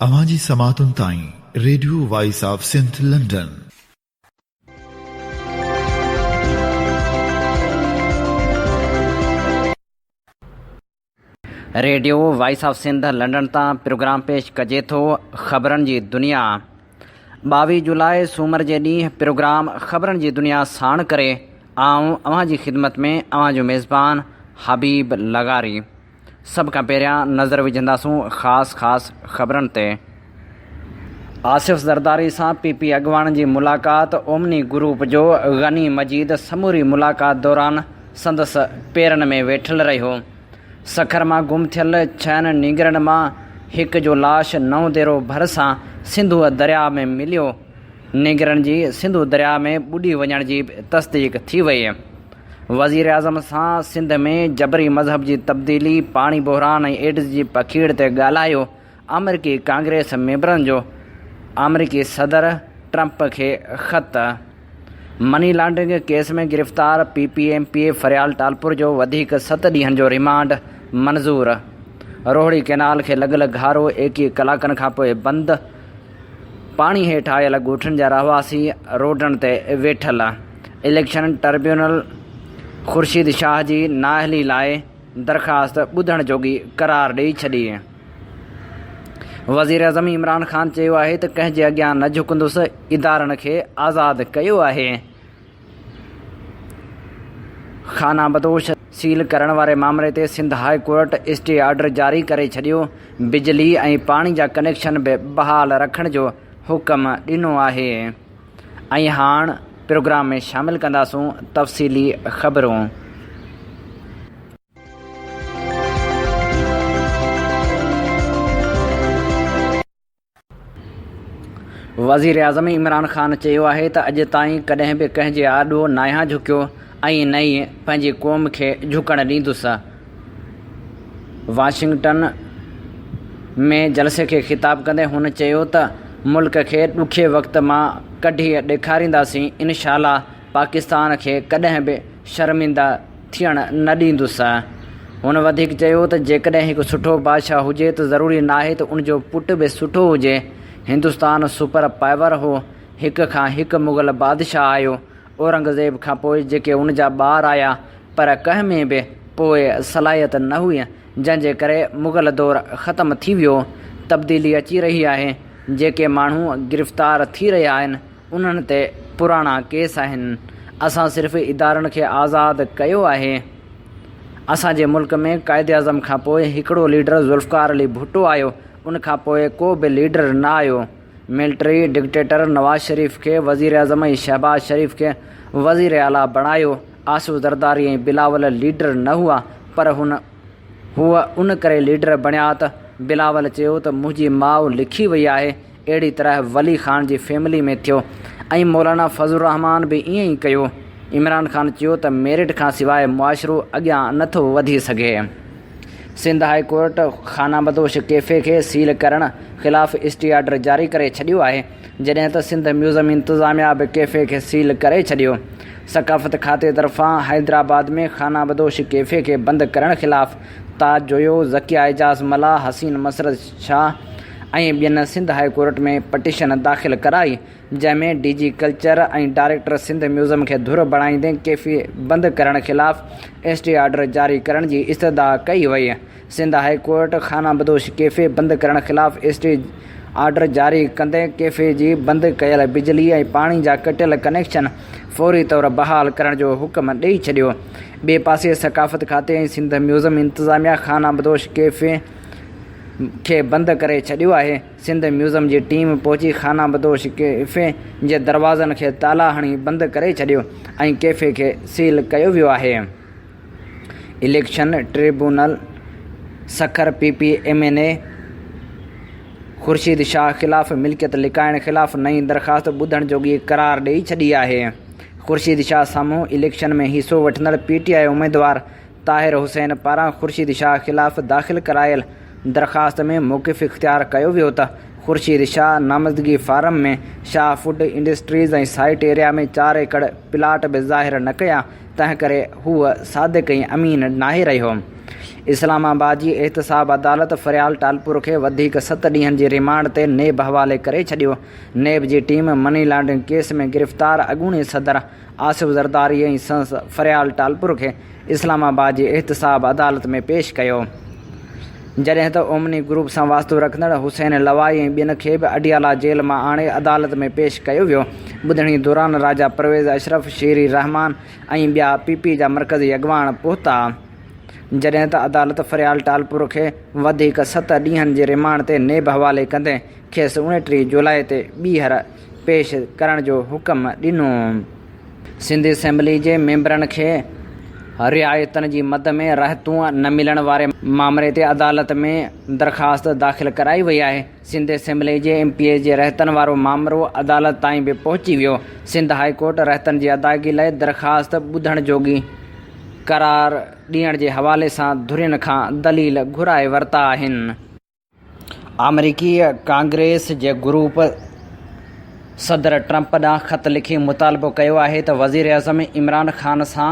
अवांजी समातुन ताईं radio voice of Sindh London. Radio voice of Sindh London तां प्रोग्राम पेश कजे थो ख़बरनि जी दुनिया। 22 जुलाई सूमर जे ॾींहुं प्रोग्राम ख़बरनि जी दुनिया साण करे आऊं अव्हां जी ख़िदमत में अव्हां जो मेज़बान हबीब लगारी। सभ खां पहिरियां नज़र विझंदासूं ख़ासि ख़बरनि ते। आसिफ़ ज़रदारी सां पीपी अॻवान जी मुलाक़ात। ओमनी ग्रुप जो गनी मजीद समूरी मुलाक़ात दौरान संदसि पेरनि में वेठल रहियो। सखर मां गुम थियल 6 नीगरनि मां हिक जो लाश 9 देरो भरिसां सिंधु दरिया में मिलियो। नीगरनि जी सिंधु दरिया में ॿुॾी वञण जी तस्दीक थी वई। वज़ीर आज़म सां सिंध में जबरी मज़हब जी तब्दीली, पाणी बहिरान ऐं एड्स जी पखीड़ ते ॻाल्हायो। अमरीकी कांग्रेस मेंबरनि जो अमरीकी सदर ट्रंप खे ख़त। मनी लॉन्ड्रिंग केस में गिरफ़्तार PPMPA फरियाल टालपुर जो वधीक 7 ॾींहनि जो रिमांड मंज़ूर। रोहड़ी कैनाल खे लॻल घारो 21 कलाकनि खां पोइ बंदि। पाणी हेठि आयल ॻोठनि जा रहवासी रोडनि ते वेठल। इलेक्शन ट्रिब्यूनल ख़ुर्शीद शाह जी नाअहली लाइ दरख़्वास्त ॿुधण जोगी करार ॾेई छॾी। वज़ीर आज़म इमरान ख़ान चयो आहे त कंहिंजे अॻियां न झुकंदुसि, इदारनि खे आज़ादु कयो आहे। खाना बदोश सील करण वारे मामले ते Sindh high court stay order जारी करे छॾियो। बिजली ऐं पाणी जा कनेक्शन बि बहाल रखण जो हुकम ॾिनो आहे। ऐं हाणे प्रोग्राम में शामिल कंदासूं तफ़सीली ख़बरूं। वज़ीर आज़म इमरान ख़ान चयो आहे त अॼु ताईं कॾहिं बि कंहिंजे आॾो नाहियां झुकियो ऐं न ई पंहिंजी क़ौम खे झुकण ॾींदुसि। वाशिंगटन में जलसे खे ख़िताब कंदे हुन चयो त मुल्क खे ॾुखे वक़्त मां कढी ॾेखारींदासीं। इनशाअल्लाह पाकिस्तान खे कॾहिं बि शर्मिंदा थियण न ॾींदुसि। हुन वधीक चयो त जेकॾहिं हिकु सुठो बादशाह हुजे त ज़रूरी नाहे त उनजो पुटु बि सुठो हुजे। हिंदुस्तान सुपर पावर हो, हिक खां हिकु मुग़ल बादशाह आयो। औरंगज़ेब खां पोइ जेके उन जा ॿार आया, पर कंहिं में बि पोइ सलाहियत न हुई, जंहिंजे करे मुग़ल दौर ख़तमु थी वियो। तब्दीली अची रही आहे। जेके माण्हू गिरफ़्तार थी रहिया आहिनि उन्हनि ते पुराणा केस आहिनि। असां सिर्फ़ु इदारनि खे आज़ादु कयो आहे। असांजे मुल्क में क़ाइदे आज़म खां पोइ हिकिड़ो लीडर ज़ुल्फ़िकार अली भुट्टो आयो। उन खां पोइ को बि लीडर न आयो। मिलिट्री डिक्टेटर नवाज़ शरीफ़ खे वज़ीर आज़म ऐं शहबाज शरीफ़ खे वज़ीर आला बणायो। आसिफ़ ज़रदारी ऐं बिलावल लीडर न हुआ, पर हूअ उन करे लीडर बणिया त बिलावल चयो त मुंहिंजी माउ लिखी वई आहे। अहिड़ी तरह वली ख़ान जी फैमिली में थियो ऐं मौलाना फज़लुर रहमान बि ईअं ई कयो। इमरान ख़ान चयो त मेरिट खां सवाइ मुआशिरो अॻियां नथो वधी सघे। सिंध हाई कोर्ट खाना बदोश कैफ़े खे सील करण ख़िलाफ़ स्टे ऑर्डर जारी करे छॾियो आहे, जॾहिं त सिंध म्यूज़ियम इंतिज़ामिया बि कैफ़े खे सील करे छॾियो। सक़ाफ़त खाते तरफ़ां हैदराबाद में खाना बदोश कैफ़े खे बंदि करण ख़िलाफ़ ताज जोयो, ज़किया एजाज़ मला, हसीन मसरत शाह ऐं ॿियनि सिंध हाई कोर्ट में पटिशन दाख़िल कराई, जंहिंमें DG कल्चर ऐं डायरेक्टर सिंध म्यूज़ियम खे धुर बणाईंदे कैफ़े बंदि करण ख़िलाफ़ स्टे ऑर्डर जारी करण जी इस्तदा कई वई। सिंध हाई कोर्ट खाना बदोश कैफ़े बंदि करण ख़िलाफ़ स्टे ऑर्डर जारी कंदे कैफ़े जी बंदि कयल बिजली ऐं पाणी जा कटियल कनेक्शन फ़ौरी तौर बहाल करण जो हुकम ॾेई छॾियो। ॿिए पासे सक़ाफ़त खाते ऐं सिंध म्यूज़ियम इंतिज़ामिया खाना बदोश कैफ़े खे बंदि करे छॾियो आहे। सिंध म्यूज़ियम जी टीम पहुची खाना बदोश कैफ़े जे दरवाज़नि खे ताला हणी बंदि करे छॾियो ऐं कैफ़े खे सील कयो वियो आहे। Election tribunal Sukkur PPMNA Khurshid Shah ख़िलाफ़ मिल्कियत लिकाइण ख़िलाफ़ नई दरख़्वास्त ॿुधण जोगी करार ॾेई छॾी आहे। ख़ुर्शीद शाह साम्हूं इलेक्शन में हिसो वठंदड़ PTI उम्मीदवार ताहिर हुसैन पारां ख़ुर्शीद शाह ख़िलाफ़ दाख़िल करायल दरख़्वास्त में मौक़िफ़ इख़्तियार कयो वियो त ख़ुर्शीद शाह नामज़दगी फारम में शाह फूड इंडस्ट्रीज़ ऐं साइट एरिया में 4 एकड़ प्लाट बि ज़ाहिर न कया, तंहिं करे हूअ सादिक़ ऐं अमीन नाहे रहियो। इस्लामाबाद जी एहतसाब अदालत फरियाल टालपुर खे वधीक 7 ॾींहनि जी रिमांड ते नेब हवाले करे छॾियो। नेब जी टीम मनी लॉन्ड्रिंग केस में गिरफ़्तार अॻूणे सदर आसिफ ज़रदारी ऐं संस फरियाल टालपुर खे इस्लामाबाद जी एहतसाब अदालत में पेश कयो, जॾहिं त ओमनी ग्रुप सां वास्तो रखंदड़ हुसैन लवाई ऐं ॿियनि खे बि अडियाला जेल मां आणे अदालत में पेश कयो वियो। ॿुधणी दौरान राजा परवेज़ अशरफ, शेरी रहमान ऐं ॿिया पीपी जा मरकज़ी अॻवान पहुता, जॾहिं त अदालत फरियाल टालपुर खे वधीक 7 ॾींहनि जी रिमांड ते नेब हवाले कंदे खेसि 29 जुलाई ते ॿीहर पेश करण जो हुकुम ॾिनो। सिंध असेंबली जे मेंबरनि खे रियायतनि जी मद में रहतूं न मिलण वारे मामले ते अदालत में दरख़्वास्त दाख़िल कराई वई आहे। सिंध असेंबली जे MPA जे रहतनि वारो मामिलो अदालत ताईं बि पहुची वियो। सिंध हाई कोर्ट रहतनि जी अदायगी लाइ दरख़्वास्त ॿुधण जोगी करार ॾियण जे हवाले सां धुरियुनि खां दलील घुराए वरिता आहिनि। अमरीकी कांग्रेस जे ग्रुप सदर ट्रंप ॾांहुं ख़त लिखी मुतालबो कयो आहे त वज़ीर अज़म इमरान ख़ान सां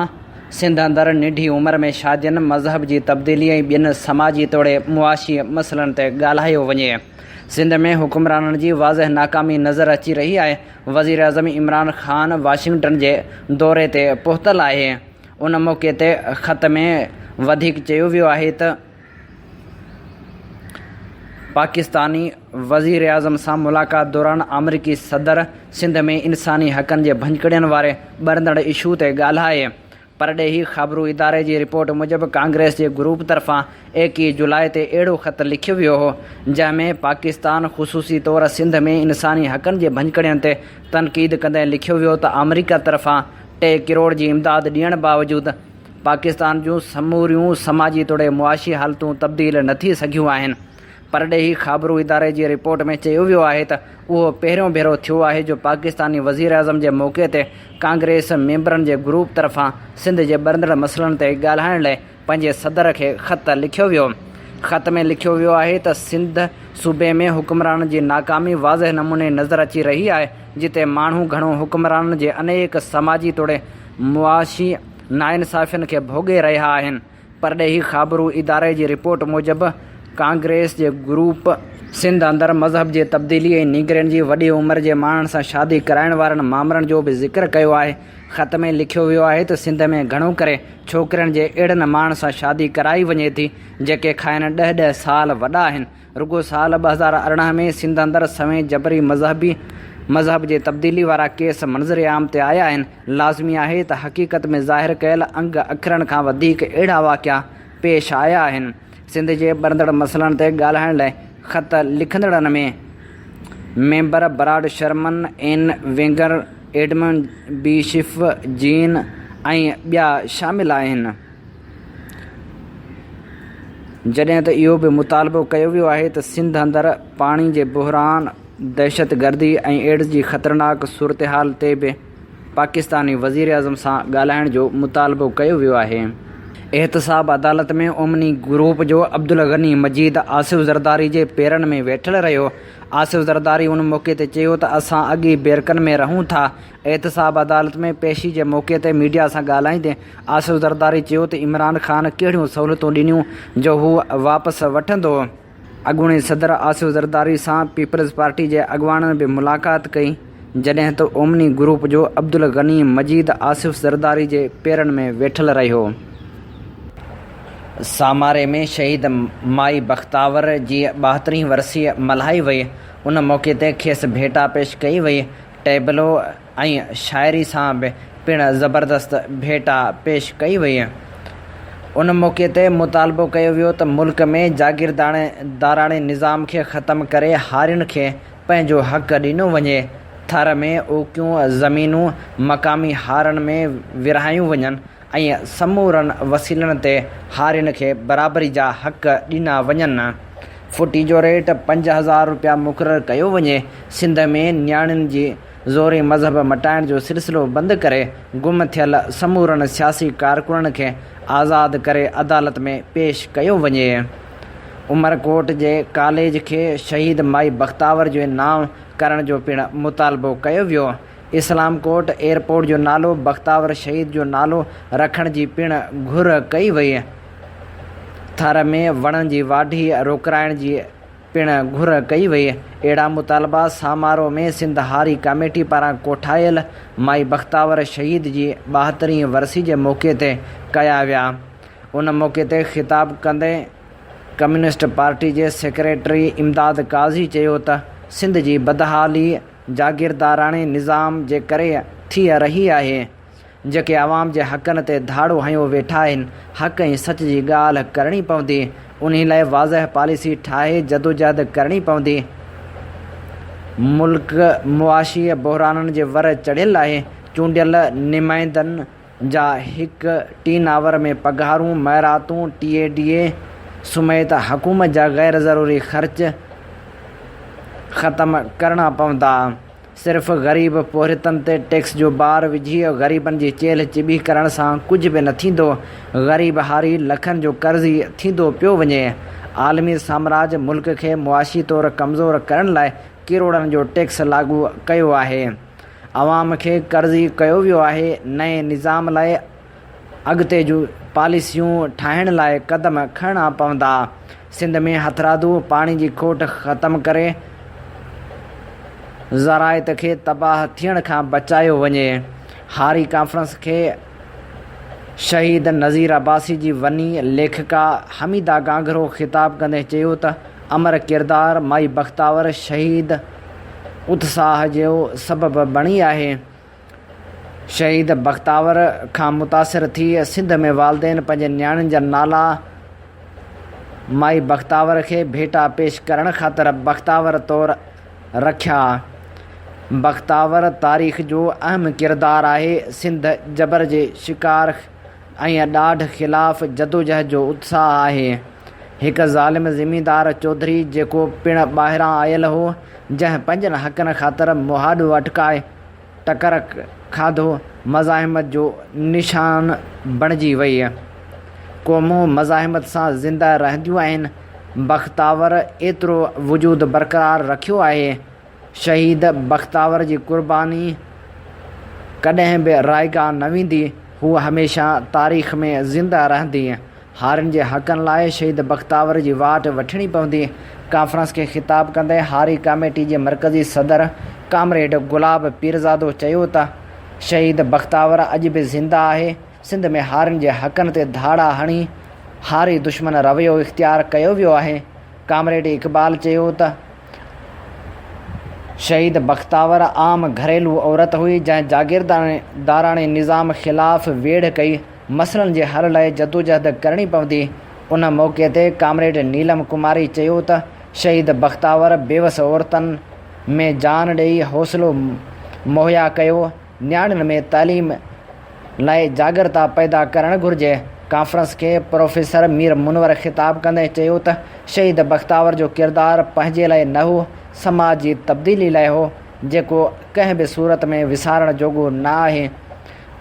सिंध अंदरि निढी उमिरि में शादियुनि, मज़हब जी तब्दीली ऐं ॿियनि समाजी तोड़े मुआशी मसइलनि ते ॻाल्हायो वञे। सिंध में हुकुमराननि जी वाज़ह नाकामी नज़र अची रही आहे। वज़ीर अज़म इमरान ख़ान वाशिंगटन जे दौरे ते पहुतल आहे। उन मौक़े ते ख़त में वधीक चयो वियो आहे त पाकिस्तानी वज़ीर आज़म सां मुलाक़ात दौरान अमरीकी सदर सिंध में इंसानी हक़नि जे भंजकड़ियुनि वारे ॿरंदड़ इशू ते ॻाल्हाए। परॾेही ख़बरूं इदारे जी रिपोर्ट मूजिबि कांग्रेस जे ग्रुप तरफ़ां 21 जुलाई ते अहिड़ो ख़त लिखियो वियो हो, जंहिंमें पाकिस्तान ख़ुसूसी तौरु सिंध में इंसानी हक़नि जे भंजकड़ियुनि ते तनक़ीद कंदे लिखियो वियो त अमरीका तरफ़ां 3 करोड़ जी इमदाद ॾियण बावजूदि पाकिस्तान जूं समूरियूं समाजी तोड़े मुआशी हालतूं तब्दील न थी सघियूं आहिनि। परॾेही ख़बरूं इदारे जी रिपोर्ट में चयो वियो आहे त उहो पहिरियों भेरो थियो आहे जो पाकिस्तानी वज़ीर आज़म जे मौक़े ते कांग्रेस मेंबरनि जे ग्रुप तरफ़ां सिंध जे ॿरंदड़ मसइलनि ते ॻाल्हाइण लाइ पंहिंजे सदर खे ख़त लिखियो वियो। ख़त में लिखियो वियो आहे त सिंध सूबे में हुकुमरान जी नाकामी वाज़ह नमूने नज़र अची रही आहे, जिते माण्हू घणो हुकुमरान जे अनेक समाजी तोड़े मुआशी नाइंसाफ़ियुनि खे भोॻे रहिया आहिनि। परॾेही ख़बरूं इदारे जी रिपोर्ट मूजिबि कांग्रेस जे ग्रुप सिंध अंदरि मज़हब जे तब्दीली ऐं नीगरनि जी वॾी उमिरि जे माण्हुनि सां शादी कराइण वारनि मामलनि जो बि ज़िक्र कयो आहे। ख़त में लिखियो वियो आहे त सिंध में घणो करे छोकिरनि जे अहिड़नि माण्हुनि सां शादी कराई वञे थी जेके खाइनि 10-10 साल वॾा आहिनि। रुॻो साल 2018 में सिंध अंदरि सवें जबरी मज़हब जे तब्दीली वारा केस मंज़र आम ते आया आहिनि। लाज़मी आहे त हक़ीक़त में ज़ाहिर कयल अंग अखरनि खां वधीक अहिड़ा वाक़िया पेश आया आहिनि। सिंध जे ॿरंदड़ मसइलनि ते ॻाल्हाइण लाइ ख़त लिखंदड़नि में मेंबर ब्राड शर्मन, एन वेंगर, एडमन बिशिफ, जीन ऐं ॿिया शामिल आहिनि। जॾहिं त इहो बि मुतालबो कयो वियो आहे त सिंध अंदरि पाणी जे बहिरान, दहशतगर्दी ऐं एड्स जी ख़तरनाक सूरत हाल ते बि पाकिस्तानी वज़ीर आज़म सां ॻाल्हाइण जो मुतालबो कयो वियो आहे। एहतसाब अदालत में ओमनी ग्रुप जो अब्दुल गनी मजीद आसिफ ज़रदारी जे पेरनि में वेठल रहियो। आसिफ ज़रदारी उन मौक़े ते चयो त असां अॻी बेरकनि में रहूं था। एहतसाब अदालत में पेशी जे मौक़े ते मीडिया सां ॻाल्हाईंदे आसिफ ज़रदारी चयो त इमरान ख़ान कहिड़ियूं सहूलियतूं ॾिनियूं जो हू वापसि वठंदो। अॻूणे सदर आसिफ ज़रदारी सां पीपल्स पार्टी जे अॻवाननि बि मुलाक़ात कई, जॾहिं त ओमनी ग्रुप जो अब्दुल गनी मजीद आसिफ ज़रदारी जे पेरनि में वेठल रहियो। सामारे में शहीद माई बख़्तावर जी 72वीं वरसी मल्हाई वई। उन मौक़े ते खेसि भेटा पेश कई वई। टेबलो ऐं शाइरी सां बि पिणु ज़बरदस्त भेटा पेश कई वई। उन मौक़े ते मुतालबो कयो वियो त मुल्क में जागीरदाराणे निज़ाम खे ख़तमु करे हारियुनि खे पंहिंजो हक़ ॾिनो वञे। थर में ओकियूं ज़मीनूं मक़ामी हारनि में विरहायूं वञनि ऐं समूरनि वसीलनि ते हारियुनि खे बराबरी जा हक़ ॾिना वञनि। फुटी जो रेट 5000 रुपया मुक़ररु कयो वञे। सिंध में नियाणियुनि जी ज़ोरी मज़हब मटाइण जो सिलसिलो बंदि करे गुम थियल समूरनि सियासी कारकुननि खे आज़ादु करे अदालत में पेश कयो वञे। उमरकोट जे कॉलेज खे शहीद माई बख़्तावर जो नाम करण जो पिणु मुतालबो कयो वियो। इस्लाम कोट एयरपोर्ट जो नालो बख़्तावर शहीद जो नालो रखण जी पिणु घुर कई वई। थर में वणनि जी वाढी रोकराइण जी पिण घुर कई वई। अहिड़ा मुतालबा समारोह में सिंध हारी कमेटी पारां कोठायल माई बख़्तावर शहीद जी 72वीं वरसी जे मौक़े ते कया विया। उन मौक़े ते ख़िताब कंदे कम्युनिस्ट पार्टी जे सेक्रेटरी इमदाद काज़ी चयो त सिंध जी बदहाली जागीरदाराणे निज़ाम जे करे थी रही आहे। जेके आवाम जे हक़नि ते धाड़ो हयो वेठा आहिनि, हक़ ऐं सच जी ॻाल्हि करणी पवंदी। उन लाइ वाज़ह पॉलिसी ठाहे जदोजहद करणी पवंदी। मुल्क मुआशी बहराननि जे वर चढ़ियल आहे। चूंडियल नुमाइंदनि जा हिकु टी आवर में पघारूं, महिरातूं, TADA समेत हुकूमत जा गैर ज़रूरी ख़र्च ख़तमु करणा पवंदा। सिर्फ़ ग़रीब पोरितनि ते टैक्स जो बार विझी ग़रीबनि जी चेल्ह चिॿी करण सां कुझु बि न थींदो। ग़रीब हारी लखनि जो कर्ज़ी थींदो पियो वञे। आलमी साम्राज मुल्क खे मुआशी तौरु कमज़ोर करण लाइ किरोड़नि जो टैक्स लागू कयो आहे। अवाम खे कर्ज़ी कयो वियो आहे। नए निज़ाम लाइ अॻिते जूं पॉलिसियूं ठाहिण लाइ क़दम खणणा पवंदा। सिंध में हथरादू पाणी जी खोट ख़तमु करे ज़राइत खे तबाह थियण खां बचायो वञे। हारी कॉन्फ्रेंस खे शहीद नज़ीर अब्बासी जी वनी लेखिका हमीदा गांगरो ख़िताब कंदे चयो त अमर किरदार माई बख़्तावर शहीद उत्साह जो सबबु बणी आहे। शहीद बख़्तावर खां मुतासिर थी सिंध में वालदेन पंहिंजे नियाणियुनि जा नाला माई बख़्तावर खे भेटा पेश करण ख़ातिर बख़्तावर तौरु रखिया। बख़्तावर तारीख़ जो अहम किरदार आहे। सिंध जबर जे शिकार ऐं ॾाढ ख़िलाफ़ जदोजहद जो उत्साह आहे। हिकु ज़ालिम ज़मींदार चौधरी जेको पिणु ॿाहिरां आयल हो, जंहिं पंहिंजनि हक़नि ख़ातिर मुहाॾो अटकाए टकर खाधो, मज़ाहिमत जो निशान बणिजी वई। क़ौमूं मज़ाहिमत सां ज़िंदा रहंदियूं आहिनि। बख़्तावर एतिरो वजूद बरक़रार रखियो आहे। शहीद बख़्तावर जी क़ुर्बानी कॾहिं बि रायगा न वेंदी। हू हमेशह तारीख़ में ज़िंदा रहंदी। हारियुनि जे हक़नि लाइ शहीद बख़्तावर जी वाट वठणी पवंदी। कॉन्फ्रेंस खे ख़िताब कंदे हारी कमेटी जे मरकज़ी सदर कामरेड गुलाब पीरज़ादो चयो त शहीद बख़्तावर अॼु बि ज़िंदा आहे। सिंध में हारियुनि जे हक़नि ते धाड़ा हणी हारी दुश्मन रवैयो इख़्तियार कयो वियो आहे। कामरेड इक़बाल चयो त शहीद बख़्तावर आम घरेलू औरत हुई, जंहिं जागीरदाराणे निज़ाम ख़िलाफ़ वेढ़ कई। मसइलनि जे हल लाइ जदोजहद करणी पवंदी। उन मौक़े ते कामरेड नीलम कुमारी चयो त शहीद बख़्तावर बेवस औरतनि में जान ॾेई हौसलो मुहैया कयो। नियाणियुनि में तालीम लाइ जागरता पैदा करणु घुरिजे। कॉन्फ्रेंस खे प्रोफेसर मीर मुनवर ख़िताब कंदे चयो त शहीद बख़्तावर जो किरदारु पंहिंजे लाइ न हो, समाज जी तब्दीली लाइ हो, जेको कंहिं बि सूरत में विसारण जोॻो न आहे।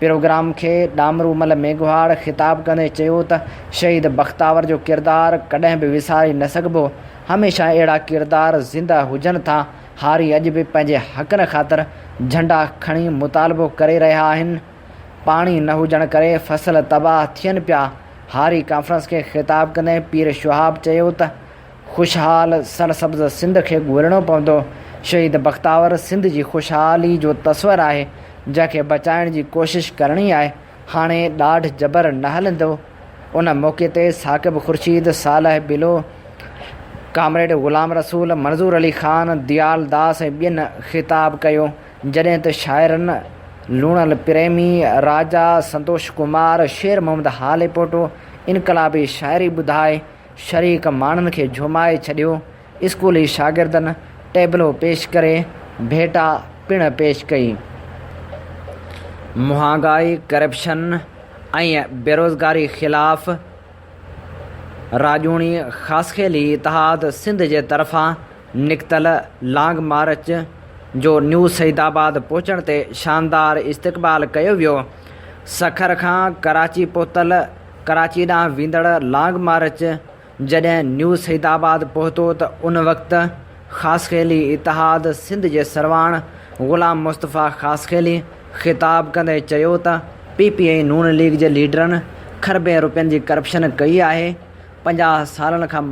प्रोग्राम खे डामरूमल मेघवाड़ ख़िताब कंदे चयो त शहीद बख़्तावर जो किरदारु कॾहिं बि विसारे न सघिबो। हमेशह अहिड़ा किरदार ज़िंदा हुजनि था। हारी अॼु बि पंहिंजे हक़नि ख़ातिर झंडा खणी मुतालबो करे रहिया आहिनि। पाणी न हुजण करे फसल तबाह थियनि पिया। हारी कॉन्फ्रेंस खे ख़िताब कंदे पीर शुहाब चयो त ख़ुशहाल सरसब्ज़ सिंध खे ॻोल्हणो पवंदो। शहीद बख़्तावर सिंध जी ख़ुशहाली जो तस्वर आहे, जंहिंखे बचाइण जी कोशिशि करणी आहे। हाणे ॾाढ जबर न हलंदो। उन मौक़े ते साकिब ख़ुर्शीद, सालह बिलो, कामरेड ग़ुलाम रसूल, मंज़ूर अली ख़ान, दयाल दास ऐं ॿियनि ख़िताब कयो। जॾहिं त शाइरनि लूणल प्रेमी, राजा संतोष कुमार, शेर मोहम्मद हालेपोटो इनकलाबी शाइरी ॿुधाए शरीक माण्हुनि खे झुमाए छॾियो। स्कूली शागिर्दनि टेबलो पेश करे भेटा पिण पेश कई। महांगाई, करप्शन ऐं बेरोज़गारी ख़िलाफ़ राजूणी ख़ासखेली इतिहाद सिंध जे तरफ़ां निकितल लांग मार्च जो न्यू सईदाबाद पहुचण ते शानदार इस्तक़बाल कयो वियो। सखर खां कराची पहुतल कराची ॾांहुं वेंदड़ लांग मार्च जॾहिं न्यू सईदाबाद पहुतो त उन वक़्तु ख़ासखेली इतिहाद सिंध जे सरवाण ग़ुलाम मुस्तफ़ा ख़ासखेली ख़िताब कंदे चयो त PPI नून लीग जे लीडरनि खरबे रुपयनि जी करप्शन कई आहे, 50 सालनि खां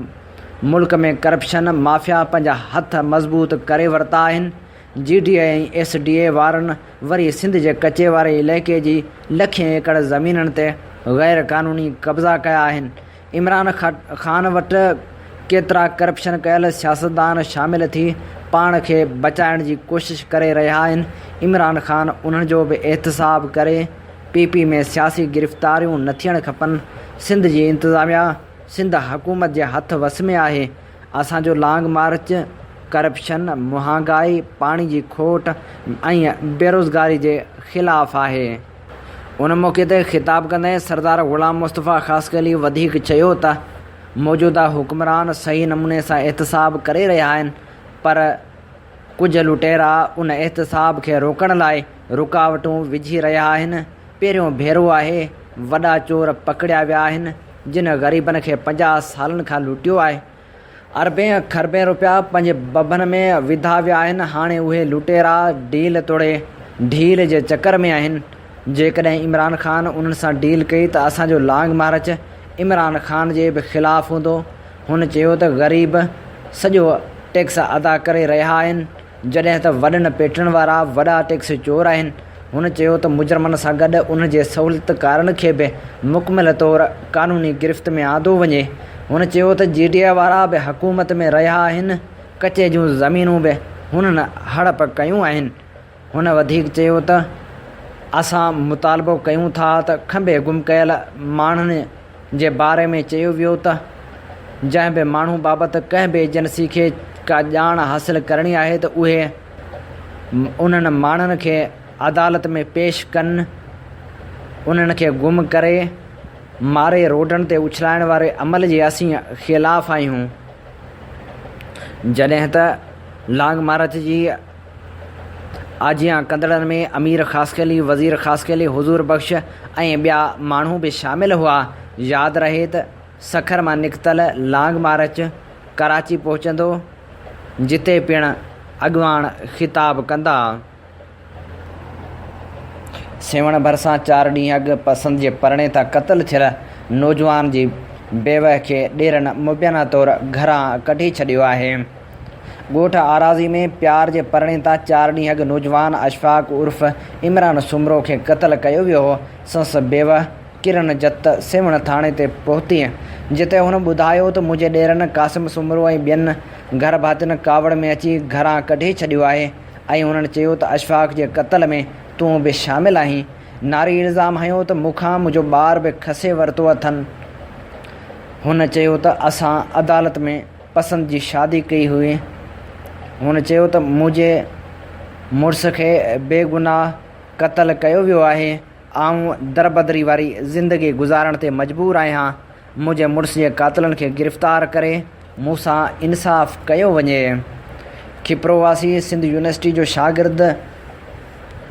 मुल्क में करप्शन माफ़िया पंहिंजा हथ मज़बूत करे वरिता आहिनि। GDA ऐं SDA वारनि वरी सिंध जे कचे वारे इलाइक़े जी लखें एकड़ ज़मीननि ते गैर क़ानूनी कब्ज़ा कया आहिनि। इमरान ख़ान वटि केतिरा करप्शन कयल सियासतदान शामिल थी पाण खे बचाइण जी कोशिश करे रहिया आहिनि। इमरान ख़ान उन्हनि जो बि एहतिसाब करे PP में सियासी गिरफ़्तारियूं न थियणु खपनि। सिंध जी इंतिज़ामिया सिंध हुकूमत जे हथ वस में आहे। असांजो लॉन्ग मार्च करप्शन, महांगाई, पाणी जी खोट ऐं बेरोज़गारी जे ख़िलाफ़ु आहे। उन मौक़े ते ख़िताब कंदे सरदार ग़ुलाम मुस्तफ़ा ख़ासकली वधीक चयो त मौजूदा हुक्मरान सही नमूने सां एहतिसाब करे रहिया आहिनि, पर कुझु लुटेरा उन एहतिसाब खे रोकण लाइ रुकावटूं विझी रहिया आहिनि। पहिरियों भेरो आहे वॾा चोर पकड़िया विया आहिनि जिन ग़रीबनि खे 50 सालनि खां लुटियो आहे। अरबें खरबें रुपया पंहिंजे बबन में विधा विया आहिनि। हाणे उहे लुटेरा डील तोड़े ढील जे चकर में आहिनि। जेकॾहिं इमरान ख़ान उन्हनि सां डील कई त असांजो लॉन्ग मार्च इमरान ख़ान जे बि ख़िलाफ़ु हूंदो। हुन चयो त ग़रीब सॼो टैक्स अदा करे रहिया आहिनि, जॾहिं त वॾनि पेटनि वारा वॾा टैक्स चोर आहिनि। हुन चयो त मुजरमनि सां गॾु उन जे सहूलियतकारनि खे बि मुकमिल तौरु क़ानूनी गिरफ़्त में आंदो वञे। हुन चयो त GDA वारा बि हुकूमत में रहिया आहिनि, कचे जूं ज़मीनूं बि हुननि हड़प कयूं आहिनि। हुन वधीक चयो त असां मुतालबो कयूं था त खंबे गुम कयल माण्हुनि जे बारे में चयो वियो त जंहिं बि माण्हू बाबति कंहिं बि एजेंसी खे का ॼाण हासिलु करणी आहे त उहे उन्हनि माण्हुनि खे अदालत में पेश कनि। उन्हनि खे गुम करे मारे रोडनि ते उछलाइण वारे अमल जे असीं ख़िलाफ़ु आहियूं। जॾहिं त लॉन्ग मार्च जी आजियां कंदड़नि में अमीर ख़ासकली, वज़ीर ख़ासकली, हुज़ूर बख़्श ऐं ॿिया माण्हू बि शामिल हुआ। यादि रहे त सखर मां निकितल लॉन्ग मार्च कराची पहुचंदो, जिते पिणु अॻुवाण ख़िताब कंदा। सेवण भरिसां 4 ॾींहं अॻु पसंदि जे परणे तां क़तलु थियल नौजवान जी बेवह खे ॾेरनि मुबैना तौरु घरां कढी छॾियो आहे। ॻोठ आराज़ी में प्यार जे परणे तां 4 ॾींहं अॻु नौजवान अशफ़ाक़ उर्फ़ इमरान सुमरो खे क़तलु कयो वियो हो। संस बेवह किरण जत सेवण थाणे ते पहुती, जिते हुन ॿुधायो त मुंहिंजे ॾेरनि क़ासिम सुमरो ऐं ॿियनि घर भातियुनि कावड़ में अची घरां कढी छॾियो आहे ऐं हुननि चयो त अशफ़ाक़ जे क़तल में तूं बि शामिलु आहीं। नारी इल्ज़ाम हयो त मूंखां मुंहिंजो ॿारु बि खसे वरितो अथनि। हुन चयो त असां अदालत में पसंदि जी शादी कई हुई। हुन चयो त मुंहिंजे मुड़ुस खे बेगुनाह क़तलु कयो वियो आहे। आऊं दरबदरी वारी ज़िंदगी गुज़ारण ते मजबूर आहियां। मुंहिंजे मुड़ुस जे क़ातिलनि खे गिरफ़्तार करे मूंसां इंसाफ़ कयो वञे। खिपरोवासी सिंध यूनिवर्सिटी जो शागिर्द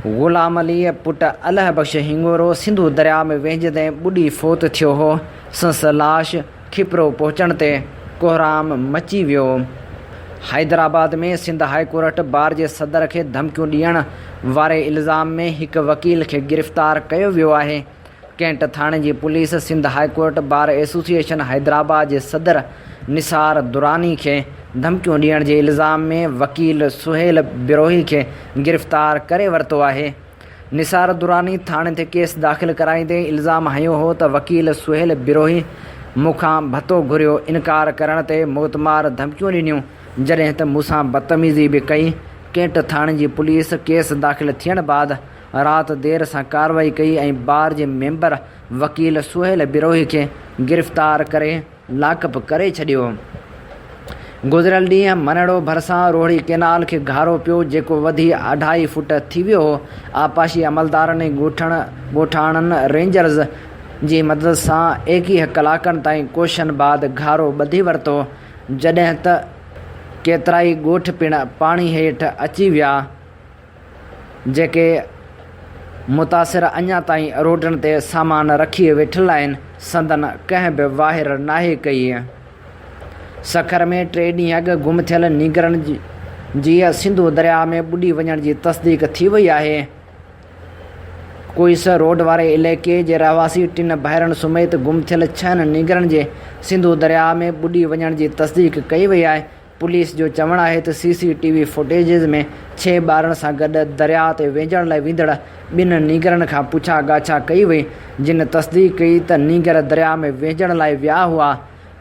ग़ुलाम अली पुटु अल्लाह बख़्श हिंगोरो सिंधु दरिया में वेझंदे ॿुॾी फ़ौत थियो हो। संस लाश खिपरो पहुचण ते कोहराम मची वियो। हैदराबाद में सिंध हाई कोर्ट बार जे सदर खे धमकियूं ॾियण वारे इल्ज़ाम में हिकु वकील खे गिरफ़्तार कयो वियो आहे। कैंट थाणे जी police Sindh high court bar association Hyderabad जे सदर निसार दुरानी खे धमकियूं ॾियण जे इल्ज़ाम में वकील सुहेल बिरोही खे गिरफ़्तार करे वरितो आहे। निसार दुरानी थाणे ते केस दाख़िल कराईंदे इल्ज़ाम हयो हो त वकील सुहेल बिरोही मूंखां भतो घुरियो, इनकार करण ते मोतमार धमकियूं ॾिनियूं, जॾहिं त मूंसां बदतमीज़ी बि कई। कैंट थाणे जी पुलिस केस दाख़िल थियण बाद राति देर सां कार्रवाई कई ऐं बार जे मेंबर वकील सुहेल बिरोही खे गिरफ़्तार करे लाकअप करे छॾियो। गुज़िरियल ॾींहुं मनड़ो भरिसां रोहिड़ी कैनाल खे घारो पियो, जेको वधी 2.5 फुट थी वियो हो। आपाशी अमलदारनि ॻोठाणनि रेंजर्स जी मदद सां 21 कलाकनि ताईं कोशिशनि बाद घारो ॿधी वरितो, जॾहिं त केतिराई ॻोठ पिणु पाणी हेठि अची विया, जेके मुतासिर अञा ताईं रोडनि ते सामान रखी वेठल आहिनि। संदन कंहिं बि वाहिर नाहे कई। सखर में 3 ॾींहं अॻु गुम थियल नीगरनि जी सिंधु दरिया में ॿुॾी वञण जी तस्दीक थी वई आहे। कोइस रोड वारे इलाइक़े जे रहवासी 3 भाइरनि समेत गुम थियल 6 नीगरनि जे सिंधु दरिया में ॿुॾी वञण जी तस्दीक कई वई आहे। पुलिस जो चवणु आहे त CCTV फुटेजिस में 6 ॿारनि सां गॾु दरिया ते वेझण लाइ वेंदड़ 2 नीगरनि खां पुछा ॻाछा कई वई, जिन तस्दीक कई त नीगर दरिया में वेझण लाइ विया हुआ।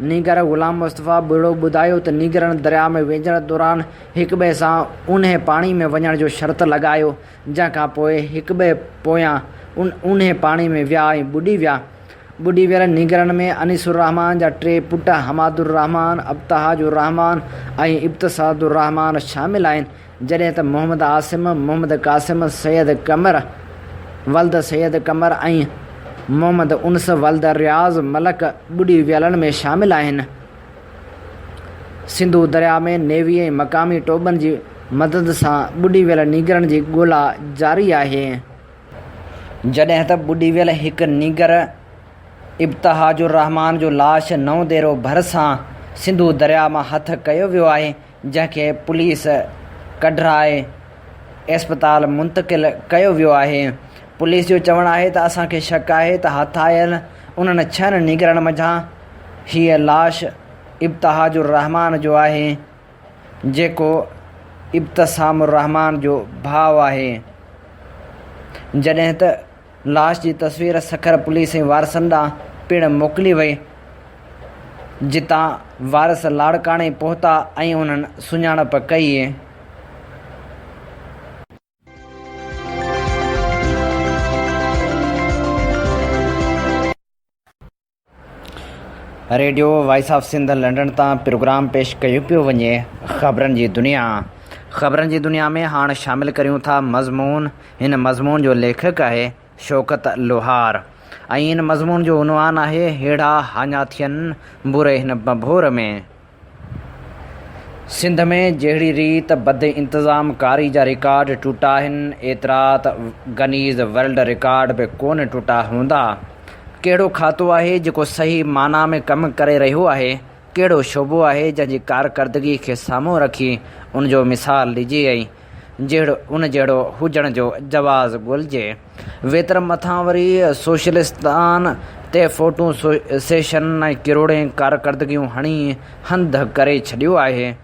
नीगर ग़ुलाम मुस्तफ़ा बुढ़ो ॿुधायो त नीगरनि दरिया में वेझण दौरान हिक ॿिए सां उन पाणी में वञण जो शर्त लॻायो, जंहिंखां पोइ हिक ॿिए पोयां उन पाणी में विया ऐं ॿुॾी विया। ॿुॾी वियल नीगरनि में अनीसुर रहमान जा 3 पुट हमादुर रहमान, अब्ताहाजुर रहमान ऐं इब्तिसादुर रहमान शामिल आहिनि, जॾहिं त मोहम्मद आसिम, मोहम्मद कासिम, सैयद कमर वल्द सैयद कमर ऐं मोहम्मद उनस वल्द रियाज़ मलक ॿुॾी वियलनि में शामिल आहिनि। सिंधु दरिया में नेवी ऐं मक़ामी टोबनि जी मदद सां ॿुॾी वियल नीगरनि जी ॻोल्हा जारी आहे, जॾहिं त ॿुॾी वियल हिक नीगर इब्तिहाजुर रहमान जो लाश 9 देरो भरिसां सिंधु दरिया मां हथ कयो वियो आहे, जंहिंखे पुलिस कढराए अस्पताल मुंतक़िल कयो वियो आहे। पुलिस जो चवणु आहे त असांखे शक आहे त हथ आयल उन्हनि 6 नीगरनि मंझां हीअ लाश इब्तिहाजुर रहमान जो आहे, जेको इब्तिसामुर रहमान जो भाउ आहे, जॾहिं त लाश जी तस्वीर सखर पुलिस ऐं वारसनि ॾांहुं पिणु मोकिली वई, जितां वारस लाड़काणे पहुता ऐं उन्हनि सुञाणप कई। Radio voice of Sindh London तां प्रोग्राम पेश कयो पियो वञे ख़बरनि जी दुनिया। ख़बरनि जी दुनिया में हाणे शामिलु करियूं था मज़मून। हिन मज़मून जो लेखक आहे शौकत लोहार ऐं हिन मज़मून जो उनवान आहे हेड़ा हाञा थियनि बुरे हिन बभोर में। सिंध में जहिड़ी रीत बद इंतज़ाम कारी जा रिकॉर्ड टुटा आहिनि, एतिरा त गनीज़ वर्ल्ड रिकॉर्ड बि कोन टुटा हूंदा। कहिड़ो खातो आहे जेको सही माना में कमु करे रहियो आहे, कहिड़ो शोबो आहे जंहिंजी कारकर्दगी खे साम्हूं रखी उनजो मिसाल ॾिजे ऐं उन जहिड़ो हुजण जो जवाज़ ॻोल्हिजे। वेतर मथां वरी सोशलिस्तान ते फ़ोटू सेशन ऐं किरोड़े कारकर्दगियूं हणी हंध करे छॾियो आहे।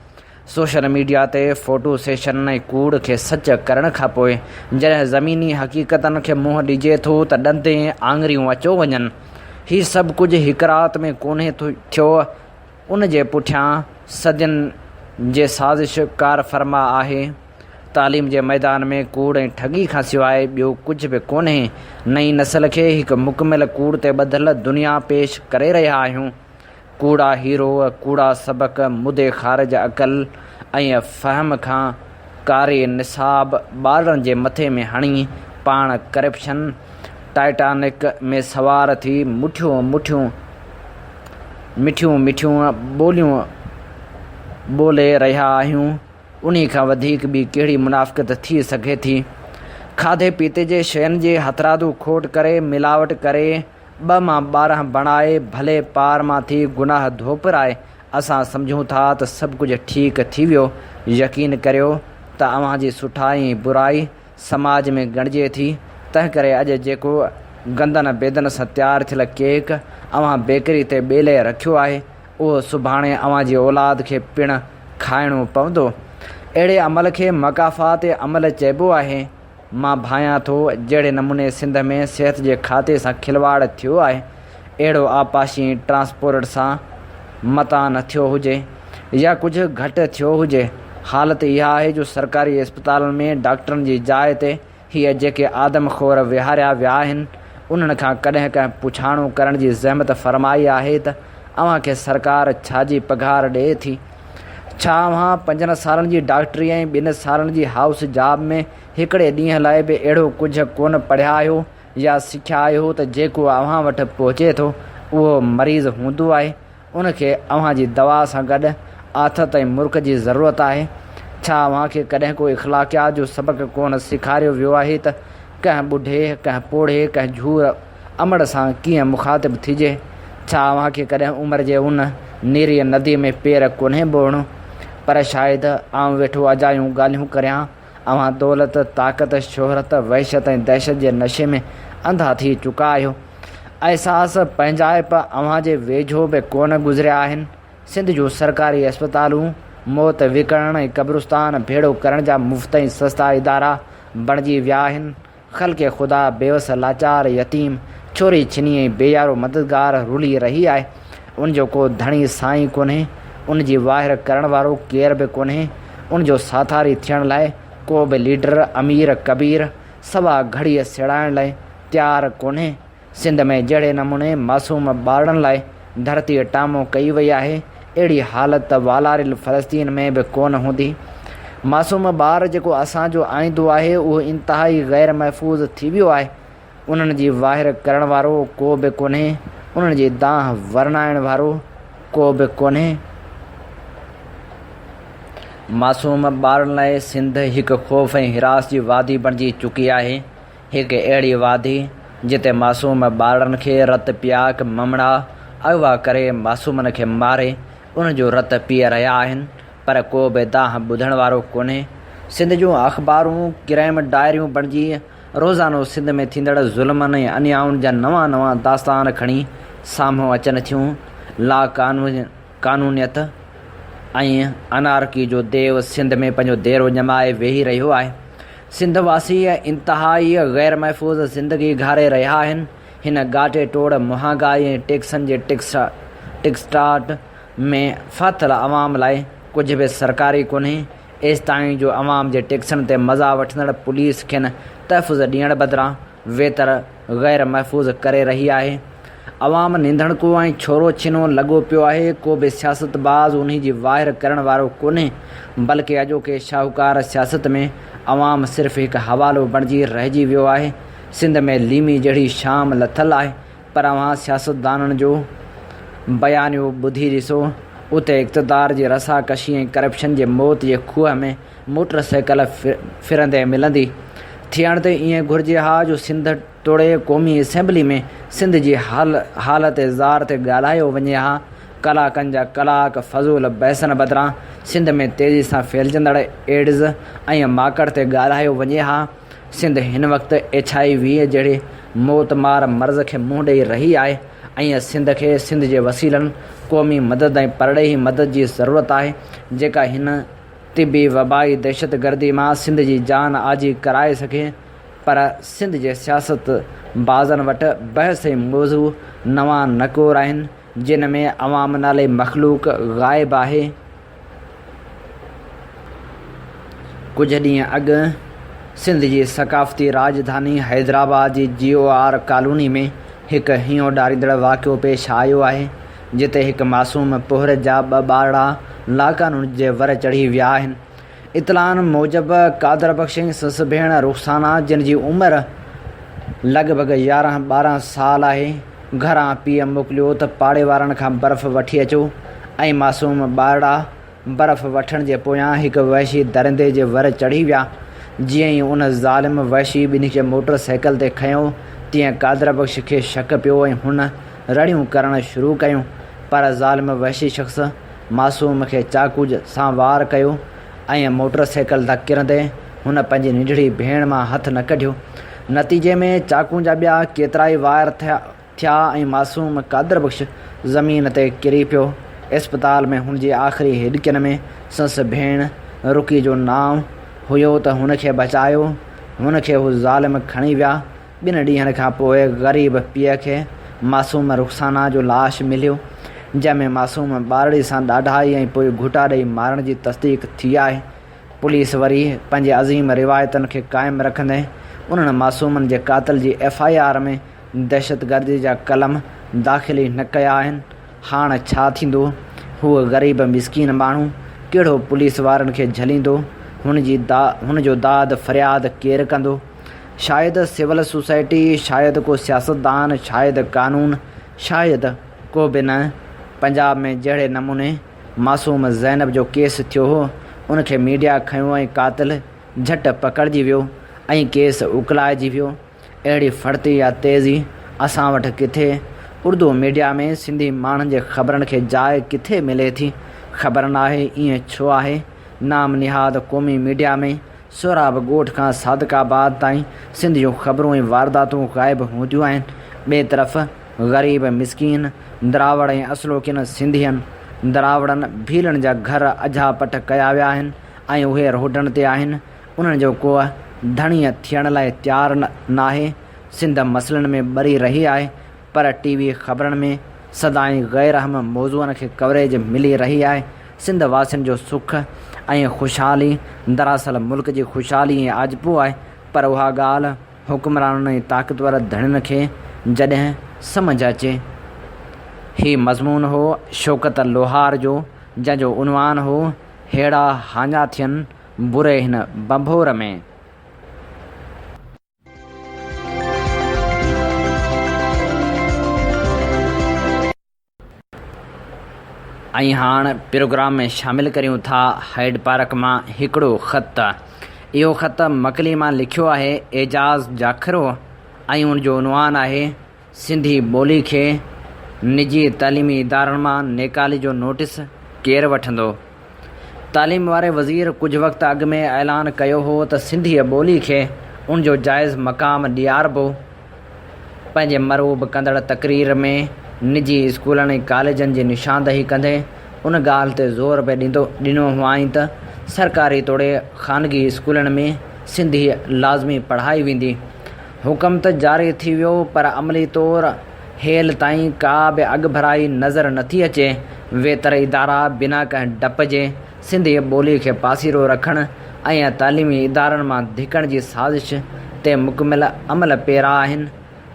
सोशल मीडिया ते फ़ोटो सेशन ऐं कूड़ खे सच करण खां पोइ जॾहिं ज़मीनी हक़ीक़तनि खे मुंहुं ॾिजे थो त ॾंदे आङरियूं अचो वञनि। हीउ सभु कुझु हिकु राति में कोन्हे थियो, उन जे पुठियां सदियुनि जे साज़िश कार फरमा आहे। तालीम जे मैदान में कूड़ ऐं ठगी खां सवाइ ॿियो कुझु बि कोन्हे। नई नस्ल खे हिकु मुकमिल कूड़ ते ॿधल दुनिया पेश करे रहिया आहियूं। कूड़ा हीरो, कूड़ा सबक़, मुदे ख़ारिज अक़ल ऐं फ़हम खां कारी निसाब ॿारनि जे मथे में हणी पाण करप्शन टाइटानिक में सवार थी मिठियूं ॿोलियूं ॿोले रहिया आहियूं। उन्ही खां वधीक ॿी कहिड़ी मुनाफ़िक़त थी सघे थी। खाधे पीते जे शयुनि जे हथरादू खोट करे, मिलावट करे, 2 मां 12 बणाए, भले पार मां थी गुनाह धोपराए असां सम्झूं था त सभु कुझु ठीकु थी वियो। यकीन करियो त अव्हां जी सुठाई बुराई समाज में ॻणिजे थी। तंहिं करे अॼु जेको गंदनि बेदनि सां तयारु थियल केक अव्हां बेकरी ते ॿेले रखियो आहे, उहो सुभाणे अव्हां जी औलाद खे पिणु खाइणो पवंदो। अहिड़े अमल खे मकाफ़ात अमल चइबो आहे। मां भायां थो जहिड़े नमूने सिंध में सिहत जे खाते सां खिलवाड़ थियो आहे, अहिड़ो आपाशी ट्रांसपोर्ट सां मता न थियो हुजे या कुझु घटि थियो हुजे। हालत इहा आहे जो सरकारी अस्पतालनि में डॉक्टरनि जी जाइ ते हीअ जेके आदमखोर विहारिया विया आहिनि, उन्हनि खां कॾहिं कंहिं पुछाणो करण जी ज़हमत फ़रमाई आहे त अव्हांखे सरकार छाजी पघार ॾिए थी? छा अव्हां 5 सालनि जी डॉक्टरी ऐं 2 सालनि जी हाउस जॉब में हिकिड़े ॾींहं लाइ बि अहिड़ो कुझु कोन पढ़िया आहियो या सिखिया आहियो त जेको अव्हां वटि पहुचे थो उहो मरीज़ हूंदो आहे, उनखे अव्हां जी दवा सां गॾु आथत ऐं मुर्ख जी ज़रूरत आहे? छा अव्हांखे कॾहिं को इख़लाक़ियात जो सबक़ु कोन सेखारियो वियो आहे त कंहिं ॿुढे, कंहिं पोढ़े, कंहिं झूर अमड़ सां कीअं मुखातिबु थिजे? छा अव्हांखे कॾहिं उमिरि जे उन नीरी नदी में पेर कोन्हे ॿोड़णो? पर शायदि आउं वेठो अजायूं ॻाल्हियूं करियां, अवां दौलत, ताक़त, शोहरत, वहशत ऐं दहशत जे नशे में अंधा थी चुका आहियो। अहसास पंहिंजाइप अव्हां जे वेझो बि कोन गुज़रिया आहिनि। सिंध जूं सरकारी अस्पतालूं मौत विकिणण ऐं क़ब्रिस्तान भेड़ो करण जा मुफ़्त ऐं सस्ता इदारा बणिजी विया आहिनि। ख़ल्क़े ख़ुदा बेवस, लाचार, यतीम, चोरी छिनी ऐं बेयारो मददगार रुली रही आहे। उनजो को धणी साईं कोन्हे, उनजी वाहिर करण वारो केर बि कोन्हे। उनजो साथारी थियण लाइ को बि लीडर, अमीर कबीर सवा घड़ीअ सिड़ाइण लाइ तयारु कोन्हे। सिंध में जहिड़े नमूने मासूम ॿारनि लाइ धरती टामो कई वई आहे, अहिड़ी हालत वालारिल फ़लस्तीन में बि कोन हूंदी। मासूम ॿार जेको असांजो आईंदो आहे उहो इंतिहाई ग़ैर महफ़ूज़ थी वियो आहे। उन्हनि जी वाहिर करण वारो को बि कोन्हे, उन्हनि जी दांह वरनाइण वारो को बि कोन्हे। मासूम ॿारनि लाइ सिंध हिकु ख़ौफ़ ऐं हिरास जी वादी बणिजी चुकी आहे। हिकु अहिड़ी वादी जिते मासूम ॿारनि खे रत पियाक ममड़ा अगवा करे मासूमनि खे मारे उनजो रत पीए रहिया आहिनि, पर को बि दांह ॿुधण वारो कोन्हे। सिंध जूं अख़बारूं क्राइम डायरियूं बणिजी रोज़ानो सिंध में थींदड़ ज़ुल्मनि ऐं अन्याउनि जा नवां नवां दास्तान खणी साम्हूं अचनि थियूं। ला कानूनियत ऐं अनारकी जो देव सिंध में पंहिंजो देरो ॼमाए वेही रहियो आहे। सिंध वासी इंतिहाई ग़ैर महफ़ूज़ ज़िंदगी घारे रहिया आहिनि। हिन गाटे टोड़ महांगाई ऐं टैक्सनि जे टिकस्टाट में फाथल अवाम लाइ कुझु बि सरकारी कोन्हे। एसि ताईं जो अवाम जे टैक्सनि ते मज़ा वठंदड़ पुलिस खेनि तहफ़ुज़ ॾियण बदिरां वेतर ग़ैर महफ़ूज़ करे रही आहे। अवाम निंधणको ऐं छोरो छिनो लॻो पियो आहे। को बि सियासतबाज़ उन जी वाहिर करण वारो कोन्हे, बल्कि अॼोके शाहूकार सियासत में अवाम सिर्फ़ु हिकु हवालो बणिजी रहिजी वियो आहे। सिंध में लीमी जहिड़ी शाम लथल आहे, पर अव्हां सियासतदाननि जो बयानियो ॿुधी ॾिसो। उते इक़्तिदार जी रसाकशी ऐं करप्शन जे मौत जे खूह में मोटरसाइकिल फिरंदे मिलंदी। थियण त ईअं घुरिजे हा जो सिंध तोड़े क़ौमी असेंबली में सिंध जी हालत ज़ार ते ॻाल्हायो वञे हा। कलाकनि जा कलाक फज़ूल बहसनि बदिरां सिंध में तेज़ी सां फैलिजंदड़ एड्स ऐं माकड़ ते ॻाल्हायो वञे हा। सिंध हिन वक़्तु HIV जहिड़े मौतमार मर्ज़ खे मुंहुं ॾेई रही आहे ऐं सिंध खे सिंध जे वसीलनि क़ौमी मदद ऐं परॾेही मदद जी ज़रूरत आहे, जेका हिन तिबी वबाई दहशतगर्दी मां सिंध जी जान आजी कराए सघे। पर सिंध जे सियासत बाज़नि वटि बहस ऐं मौज़ू नवां नकोर आहिनि, जिन में अवाम नाले मख़लूक ग़ाइबु आहे। कुझु ॾींहं अॻु सिंध जी सक़ाफ़ती राजधानी हैदराबाद जी GOR कॉलोनी में हिकु हियो ॾारींदड़ वाक़ियो पेश आयो आहे, जिते हिकु मासूम पोहर जा 2 ॿारड़ा लाकानून जे वर चढ़ी विया आहिनि। इतलाउनि मूजिबि कादर बख़्श ऐं ससु भेण रुख़साना, जिन जी उमिरि लॻभॻि 11-12 साल आहे, घरां पीउ मोकिलियो त पाड़े वारनि खां बर्फ़ वठी अचो ऐं मासूम ॿारड़ा बर्फ़ वठण जे पोयां हिकु वहशी दरिंदे जे वर चढ़ी विया। जीअं ई उन ज़ालिम वहशी ॿिन्ही खे मोटरसाइकिल ते खयों, तीअं कादर बख़्श खे शक पियो ऐं हुन रड़ियूं करणु शुरू कयूं। पर ज़ालिम वहशी शख़्स मासूम खे चाकू सां वार कयो ऐं मोटरसाइकिल तां किरंदे हुन पंहिंजी निढड़ी भेण मां हथु न कढियो। नतीजे में चाकू जा ॿिया केतिरा ई वार थिया ऐं मासूम कादर बख़्श ज़मीन ते किरी पियो। इस्पताल में हुनजी आख़िरी हिॾकिन में ससु भेण रुकी जो नाम हुयो त हुनखे बचायो। हुनखे हू ज़ालिम खणी विया। 2 ॾींहंनि खां पोइ ग़रीब पीउ खे मासूम रुख़साना जो लाश मिलियो, जंहिंमें मासूम ॿारड़ी सां ॾाढाई ऐं पोइ घुटा ॾेई मारण जी तस्दीक थी आहे। पुलिस वरी पंहिंजे अज़ीम रिवायतनि खे क़ाइमु रखंदे उन्हनि मासूमनि जे क़ातिल जी FIR में दहशतगर्दी जा कलम दाख़िली न कया आहिनि। हाणे छा थींदो? हूअ ग़रीब मिसकीन माण्हू कहिड़ो पुलिस वारनि खे झलींदो? हुनजो दाद फ़रियाद केरु कंदो? शायदि सिविल सोसाइटी, शायदि को सियासतदान, शायदि कानून, शायदि को बि न। पंजाब में जहिड़े नमूने मासूम ज़ैनब जो केस थियो हो, उनखे मीडिया खयों ऐं क़ातिल झटि पकड़िजी वियो ऐं केस उकलाइजी वियो। अहिड़ी फड़ती या तेज़ी असां वटि किथे? उर्दू मीडिया में सिंधी माण्हुनि जे ख़बरनि खे जाइ किथे मिले थी? ख़बर नाहे ईअं छो आहे? नाम निहाद क़ौमी मीडिया में सोराब ॻोठ खां सादिकाबाद ताईं सिंध जूं ख़बरूं ऐं वारदातूं ग़ाइबु हूंदियूं आहिनि। ॿिए तरफ़ ग़रीब मिसकीन दरावड़ ऐं असलोकिन सिंधियनि दरावड़नि भीलनि जा घर अझा पट कया विया आहिनि ऐं उहे रोडनि ते आहिनि। उन्हनि जो को धणीअ थियण लाइ तयारु नाहे। सिंध मसइलनि में ॿरी रही आहे, पर टीवी ख़बरनि में सदाईं ग़ैरअहम मौज़ूअनि खे कवरेज मिली रही आहे। सिंध वासियुनि जो सुख ऐं ख़ुशहाली दरअसल मुल्क जी ख़ुशहाली ऐं आजपू आहे, पर उहा ॻाल्हि हुक्मराननि ऐं ताक़तवर धणियुनि खे जॾहिं सम्झ अचे। ही मज़मून हो शौकत लोहार जो, जंहिंजो उनवान हो हेड़ा हाञा थियनि बुरे हिन बंभोर में। ऐं हाणे प्रोग्राम में शामिलु करियूं था हाइड पार्क मां हिकिड़ो ख़त। इहो ख़त मकली मां लिखियो आहे एजाज़ जाखरो ऐं उनजो उनवान आहे सिंधी ॿोली खे निजी तालीमी इदारनि मां नेकाली जो नोटिस केरु वठंदो। तालीम वारे वज़ीर कुझु वक़्तु अॻु में ऐलान कयो हो त सिंधी ॿोली खे उनजो जाइज़ मक़ाम ॾियारबो। पंहिंजे मरूब कंदड़ तक़रीर में निजी स्कूलनि ऐं कॉलेजनि जी निशानदही कंदे उन ॻाल्हि ते ज़ोर बि ॾिनो हुआईं त सरकारी तोड़े ख़ानगी स्कूलनि में सिंधी लाज़मी पढ़ाई वेंदी। हुकम त जारी थी वियो, पर अमली तौरु हेल ताईं का बि अॻु भराई नज़र नथी अचे। वेतर इदारा बिना कंहिं डप जे सिंधी ॿोली खे पासीरो रखणु ऐं तालीमी इदारनि मां धिकण जी साज़िश ते मुकमिल अमल पेरा आहिनि।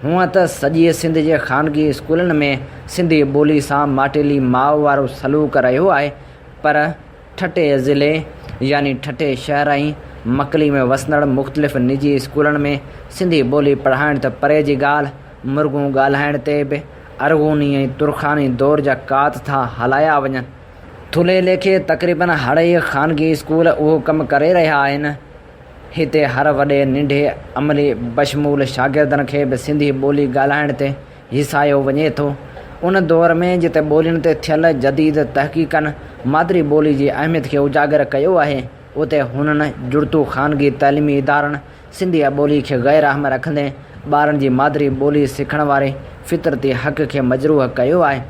हूअं त सॼे सिंध जे ख़ानगी स्कूलनि में सिंधी ॿोली सां माटेली माउ वारो सलूक रहियो आहे, पर ठटे ज़िले यानी ठटे शहर ऐं मकली में वसंदड़ मुख़्तलिफ़ निजी स्कूलनि में सिंधी ॿोली पढ़ाइण त परे जी ॻाल्हि, मुर्गूं ॻाल्हाइण ते बि अरगूनी ऐं तुरखानी दौर जा कात था हलाया वञनि। थुले लेखे तक़रीबन हड़ई ख़ानगी स्कूल उहो कमु करे रहिया आहिनि। हिते हर वॾे नंढे अमली बशमूल शागिर्दनि खे बि सिंधी ॿोली ॻाल्हाइण ते हिसायो वञे थो। उन दौर में जिते ॿोलियुनि ते थियल जदीद तहक़ीक़नि मादरी ॿोली जी अहमियत खे उजागर कयो आहे, उते हुननि जुड़तू ख़ानगी तइलीमी इदारनि सिंधी ॿोली खे ग़ैर अहम रखंदे ॿारनि जी मादरी ॿोली सिखण वारे फितरती हक़ खे मजरूह कयो आहे।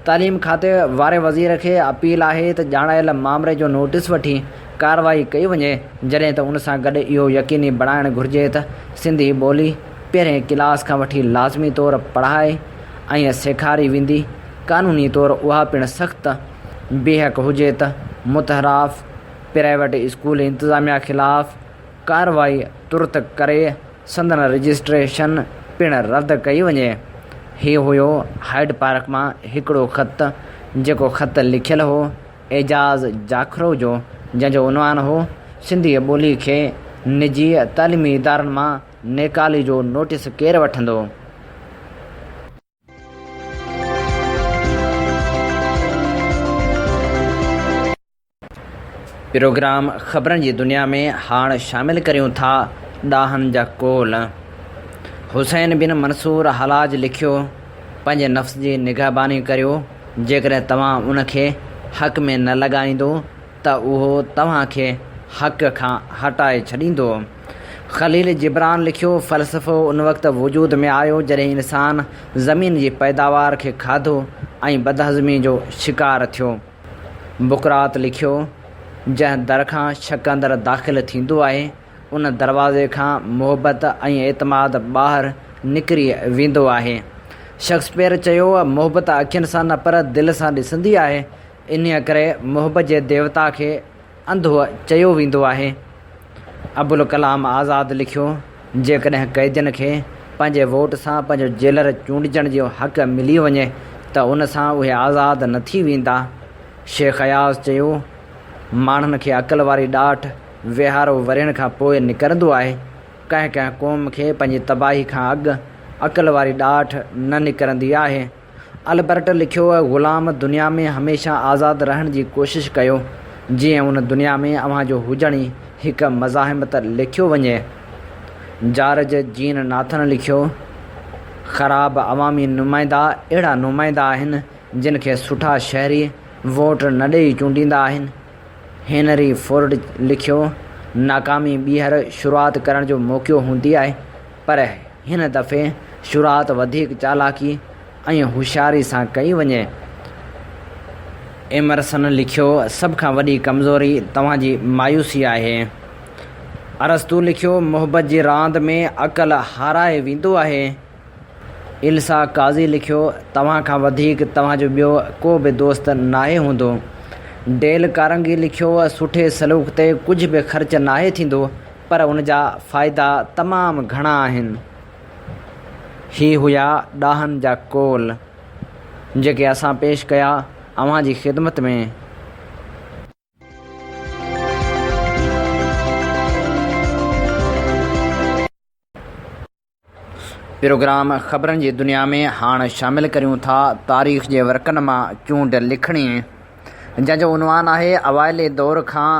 तालीम खाते वारे वज़ीर खे अपील आहे त ॼाणायल मामले जो नोटिस वठी कार्रवाई कई वञे, जॾहिं त उन सां गॾु इहो यकीनी बणाइणु घुरिजे त सिंधी ॿोली पहिरें क्लास खां वठी लाज़मी तौरु पढ़ाए ऐं सेखारी वेंदी। क़ानूनी तौरु उहा पिणु सख़्तु बेहक़ हुजे त मुतहराफ़ प्राइवेट स्कूल इंतिज़ामिया ख़िलाफ़ कार्रवाई तुर्त करे संदन रजिस्ट्रेशन पिणु रद्द कई वञे। हीउ हुयो हाइड पार्क मां हिकिड़ो ख़त, जेको ख़त लिखियलु हो एजाज़ जाखरो जो, जंहिंजो उनवान हो सिंधी ॿोली खे निजी तालीमी इदारनि मां नेकाली जो नोटिस केरु वठंदो। प्रोग्राम ख़बरनि जी दुनिया में हाणे शामिलु करियूं था ॾाहनि जा कोल। हुसैन बिन मंसूर हलाज लिखियो, पंहिंजे नफ़्स जी निगहबानी करियो। जेकॾहिं तव्हां उनखे हक़ में न लॻाईंदो त उहो तव्हांखे हक़ खां हटाए छॾींदो। ख़लील जिब्रान लिखियो, फ़लसफ़ो उन वक़्तु वजूद में आयो जॾहिं इंसान ज़मीन जी पैदावार खे खाधो ऐं बदहज़मी जो शिकार थियो। बुकरात लिखियो, जंहिं दर खां शक अंदरि दाख़िल थींदो आहे, उन दरवाज़े खां मुहबत ऐं एतमाद ॿाहिरि निकिरी वेंदो आहे। शेक्सपियर चयो, मुहबत अखियुनि सां न पर दिलि सां ॾिसंदी आहे, इन करे मुहबत जे देवता खे अंधो चयो वेंदो आहे। अबुल कलाम आज़ाद लिखियो, जेकॾहिं क़ैदियुनि खे पंहिंजे वोट सां पंहिंजो जेलर चूंडजण जो हक़ मिली वञे त उन सां उहे आज़ाद न थी वेंदा। शेख अयाज़ चयो, माण्हुनि खे अक़ल वारी ॾाठ विहारो वरियण खां पोइ निकिरंदो आहे। कंहिं कंहिं क़ौम खे पंहिंजी तबाही खां अॻु अक़ल वारी ॾाठ न निकिरंदी आहे। अल्बर्ट लिखियो, ग़ुलाम दुनिया में हमेशह आज़ादु रहण जी कोशिशि कयो, जीअं उन दुनिया में अव्हां जो हुजण ई हिकु मज़ाहिमत लिखियो वञे। जारज जीन नाथन लिखियो, ख़राब अवामी नुमाइंदा अहिड़ा नुमाइंदा आहिनि जिन खे सुठा शहरी वोट न ॾेई चूंडींदा आहिनि। हेनरी फोर्ड लिखियो, नाकामी ॿीहर शुरूआति करण जो मौक़ो हूंदी आहे, पर हिन दफ़े शुरूआति वधीक चालाकी ऐं होशियारी सां कई वञे। एमरसन लिखियो, सभ खां वॾी कमज़ोरी तव्हांजी मायूसी आहे। अरस्तू लिखियो, मुहबत जी रांदि में अक़ल हाराए वेंदो आहे। इल्सा काज़ी लिखियो, तव्हां खां वधीक तव्हांजो ॿियो को बि दोस्त नाहे हूंदो। डेल कारंगी लिखियो, सुठे सलूक ते कुझु बि ख़र्च नाहे थींदो, पर उन जा फ़ाइदा तमामु घणा आहिनि। ही हुया ॾाहनि जा कोल जेके असां पेश कया अव्हां जी ख़िदमत में। प्रोग्राम ख़बरनि जी दुनिया में हाणे शामिलु करियूं था तारीख़ जे वर्कनि मां चूंड लिखणी, जंहिंजो उनवान आहे अवाइले दौर खां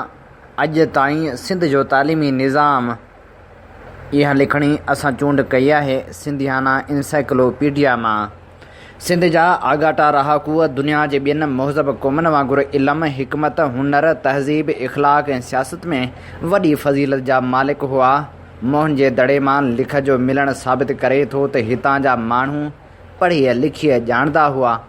अॼु ताईं सिंध जो तालीमी निज़ाम। इहा लिखणी असां चूंड कई आहे सिंधियाना इंसाइक्लोपीडिया मां। सिंध जा आगाटा रहाकू दुनिया जे ॿियनि मुहज़ब क़ौमनि वांगुरु इल्मु, हिकमत, हुनर, तहज़ीब, इख़लाक़ ऐं सियासत में वॾी फ़ज़ीलत जा मालिक हुआ। मोहन जे दड़े मां लिख जो मिलणु साबित करे थो त हितां जा माण्हू पढ़ी लिखी ॼाणंदा हुआ।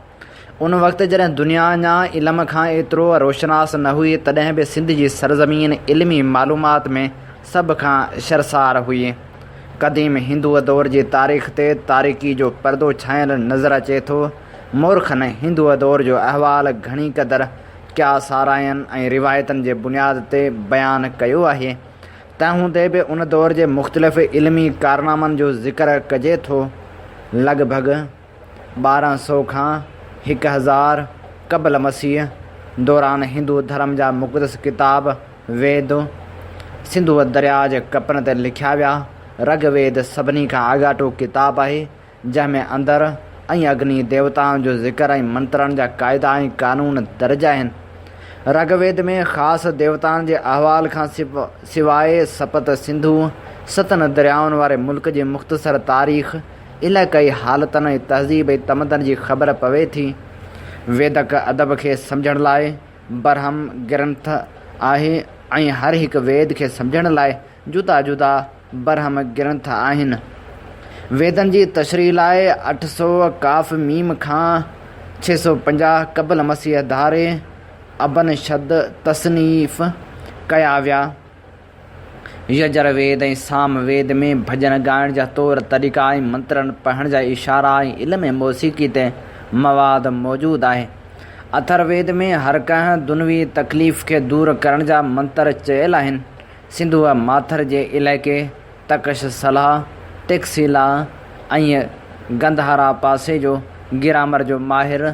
उन वक़्तु जॾहिं दुनिया अञा इल्म खां एतिरो रोशनास न हुई, तॾहिं बि सिंध जी सरज़मीन इल्मी मालूमात में सभ खां शर्सार हुई। क़दीम हिंदूअ दौर जी तारीख़ ते तारीकी जो परदो छायल नज़र अचे थो। मोरखनि हिंदूअ दौर जो अहवाल घणी क़दुरु क्या सारायनि ऐं रिवायतनि जे बुनियाद ते बयानु कयो आहे। तंहिं हूंदे बि उन दौर जे मुख़्तलिफ़ इल्मी कारनामनि जो ज़िक्र कजे थो। लॻभॻि 1200 खां 1000 क़बल मसीह दौरान हिंदू धर्म जा मुक़दस किताब वेद सिंधु दरिया जे कपनि ते लिखिया विया। रगवेद सभिनी खां आगाटो किताबु आहे, जंहिंमें अंदरि ऐं अग्नि देवताउनि जो ज़िक्र ऐं मंत्रनि जा क़ाइदा ऐं कानून दर्ज आहिनि। रगवेद में ख़ासि देवताउनि जे अहवाल खां सवाइ सपत सिंधु, सतनि दरियाउनि वारे मुल्क जी मुख़्तसर तारीख़, इलाक़ाई हालतनि ऐं तहज़ीब ऐं तमदन जी ख़बर पवे थी। वेदक अदब खे सम्झण लाइ बरहम ग्रंथ आहे ऐं हर हिकु वेद खे सम्झण लाइ जुदा जुदा बरहम ग्रंथ आहिनि। वेदनि जी तशरीह लाइ 800 काफ़ मीम खां 650 क़बल मसीह धारे अबन शद तसनीफ़ कया विया। यजुर्वेद ऐं सामवेद में भॼन ॻाइण जा तौर तरीक़ा ऐं मंत्रनि पढ़ण जा इशारा ऐं इल्म मौसीक़ी ते मवाद मौजूदु आहे। अथर्ववेद में हर कंहिं दुनवी तकलीफ़ खे दूर करण जा मंत्र चयल आहिनि। सिंधुअ माथर जे इलाइक़े तकशसला, टेक्सिला ऐं गंधहारा पासे जो गिरामर जो माहिर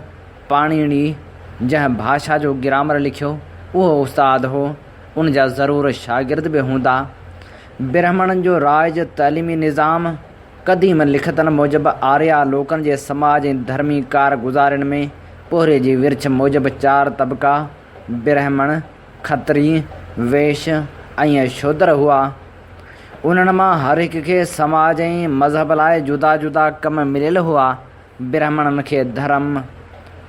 पाणिनी, जंहिं भाषा जो गिरामर लिखियो, उहो उस्ताद हो। उन जा ज़रूरु शागिर्द बि हूंदा। ब्राह्मणनि जो राज तइलीमी निज़ाम क़दीम लिखतनि मूजिबि आर्या लोकनि जे समाज ऐं धर्मी कारगुज़ारिन में पोहरे जी विर्छ मूजिबि 4 तबक़ा ब्राह्मण, खत्री, वैश्य ऐं शूद्र हुआ। उन्हनि मां हर हिक खे समाज ऐं मज़हब लाइ जुदा जुदा कम मिलियल हुआ। ब्राह्मणनि खे धर्म,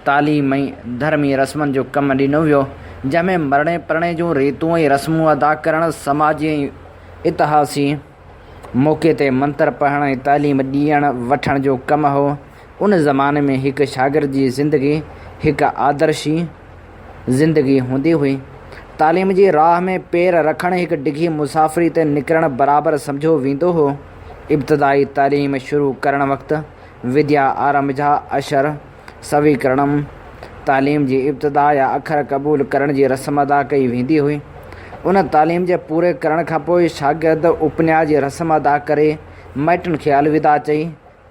तालीम ऐं धर्मी रस्मनि जो कमु ॾिनो वियो, जंहिंमें मरणे परणे जूं रीतूं ऐं रस्मूं अदा करणु, समाजी ऐं इतिहासी मौक़े ते मंत्र पढ़ण ऐं तालीम ॾियण वठण जो कमु हो। उन ज़माने में हिकु शागिर्द जी ज़िंदगी हिकु आदर्शी ज़िंदगी हूंदी हुई। तालीम जी राह में पेर रखणु हिकु डिघी मुसाफ़िरी ते निकिरणु बराबरि सम्झो वेंदो हो। इब्तिदाई तालीम शुरू करणु वक़्तु विद्या आरंभ जा अशर सवीकरणम, तालीम जी इब्तिदा या अखर क़बूल करण जी रस्म अदा कई वेंदी हुई। उन तालीम जे पूरे करण खां पोइ शागिर्द उपन्यास जी रस्म अदा करे माइटनि खे अलविदा चई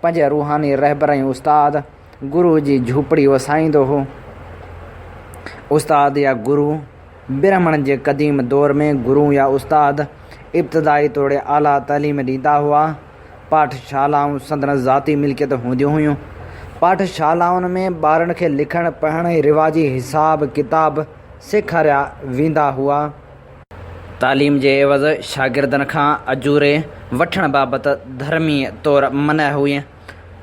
पंहिंजे रूहानी रहबर ऐं उस्ताद गुरू जी झूपड़ी वसाईंदो हो। उस्ताद या गुरू ब्राह्मणनि जे क़दीम दौर में गुरू या उस्ताद इब्तिदाई तौरु आला तालीम ॾींदा हुआ। पाठशालाऊं संदन ज़ाती मिल्कियत हूंदियूं हुयूं। पाठशालाउनि में ॿारनि खे लिखणु पढ़णु ऐं रिवाजी हिसाब किताब सेखारिया वेंदा हुआ। तालीम जे एवज़ शागिर्दनि खां अजूरे वठण बाबति धर्मी तौरु मना हुई।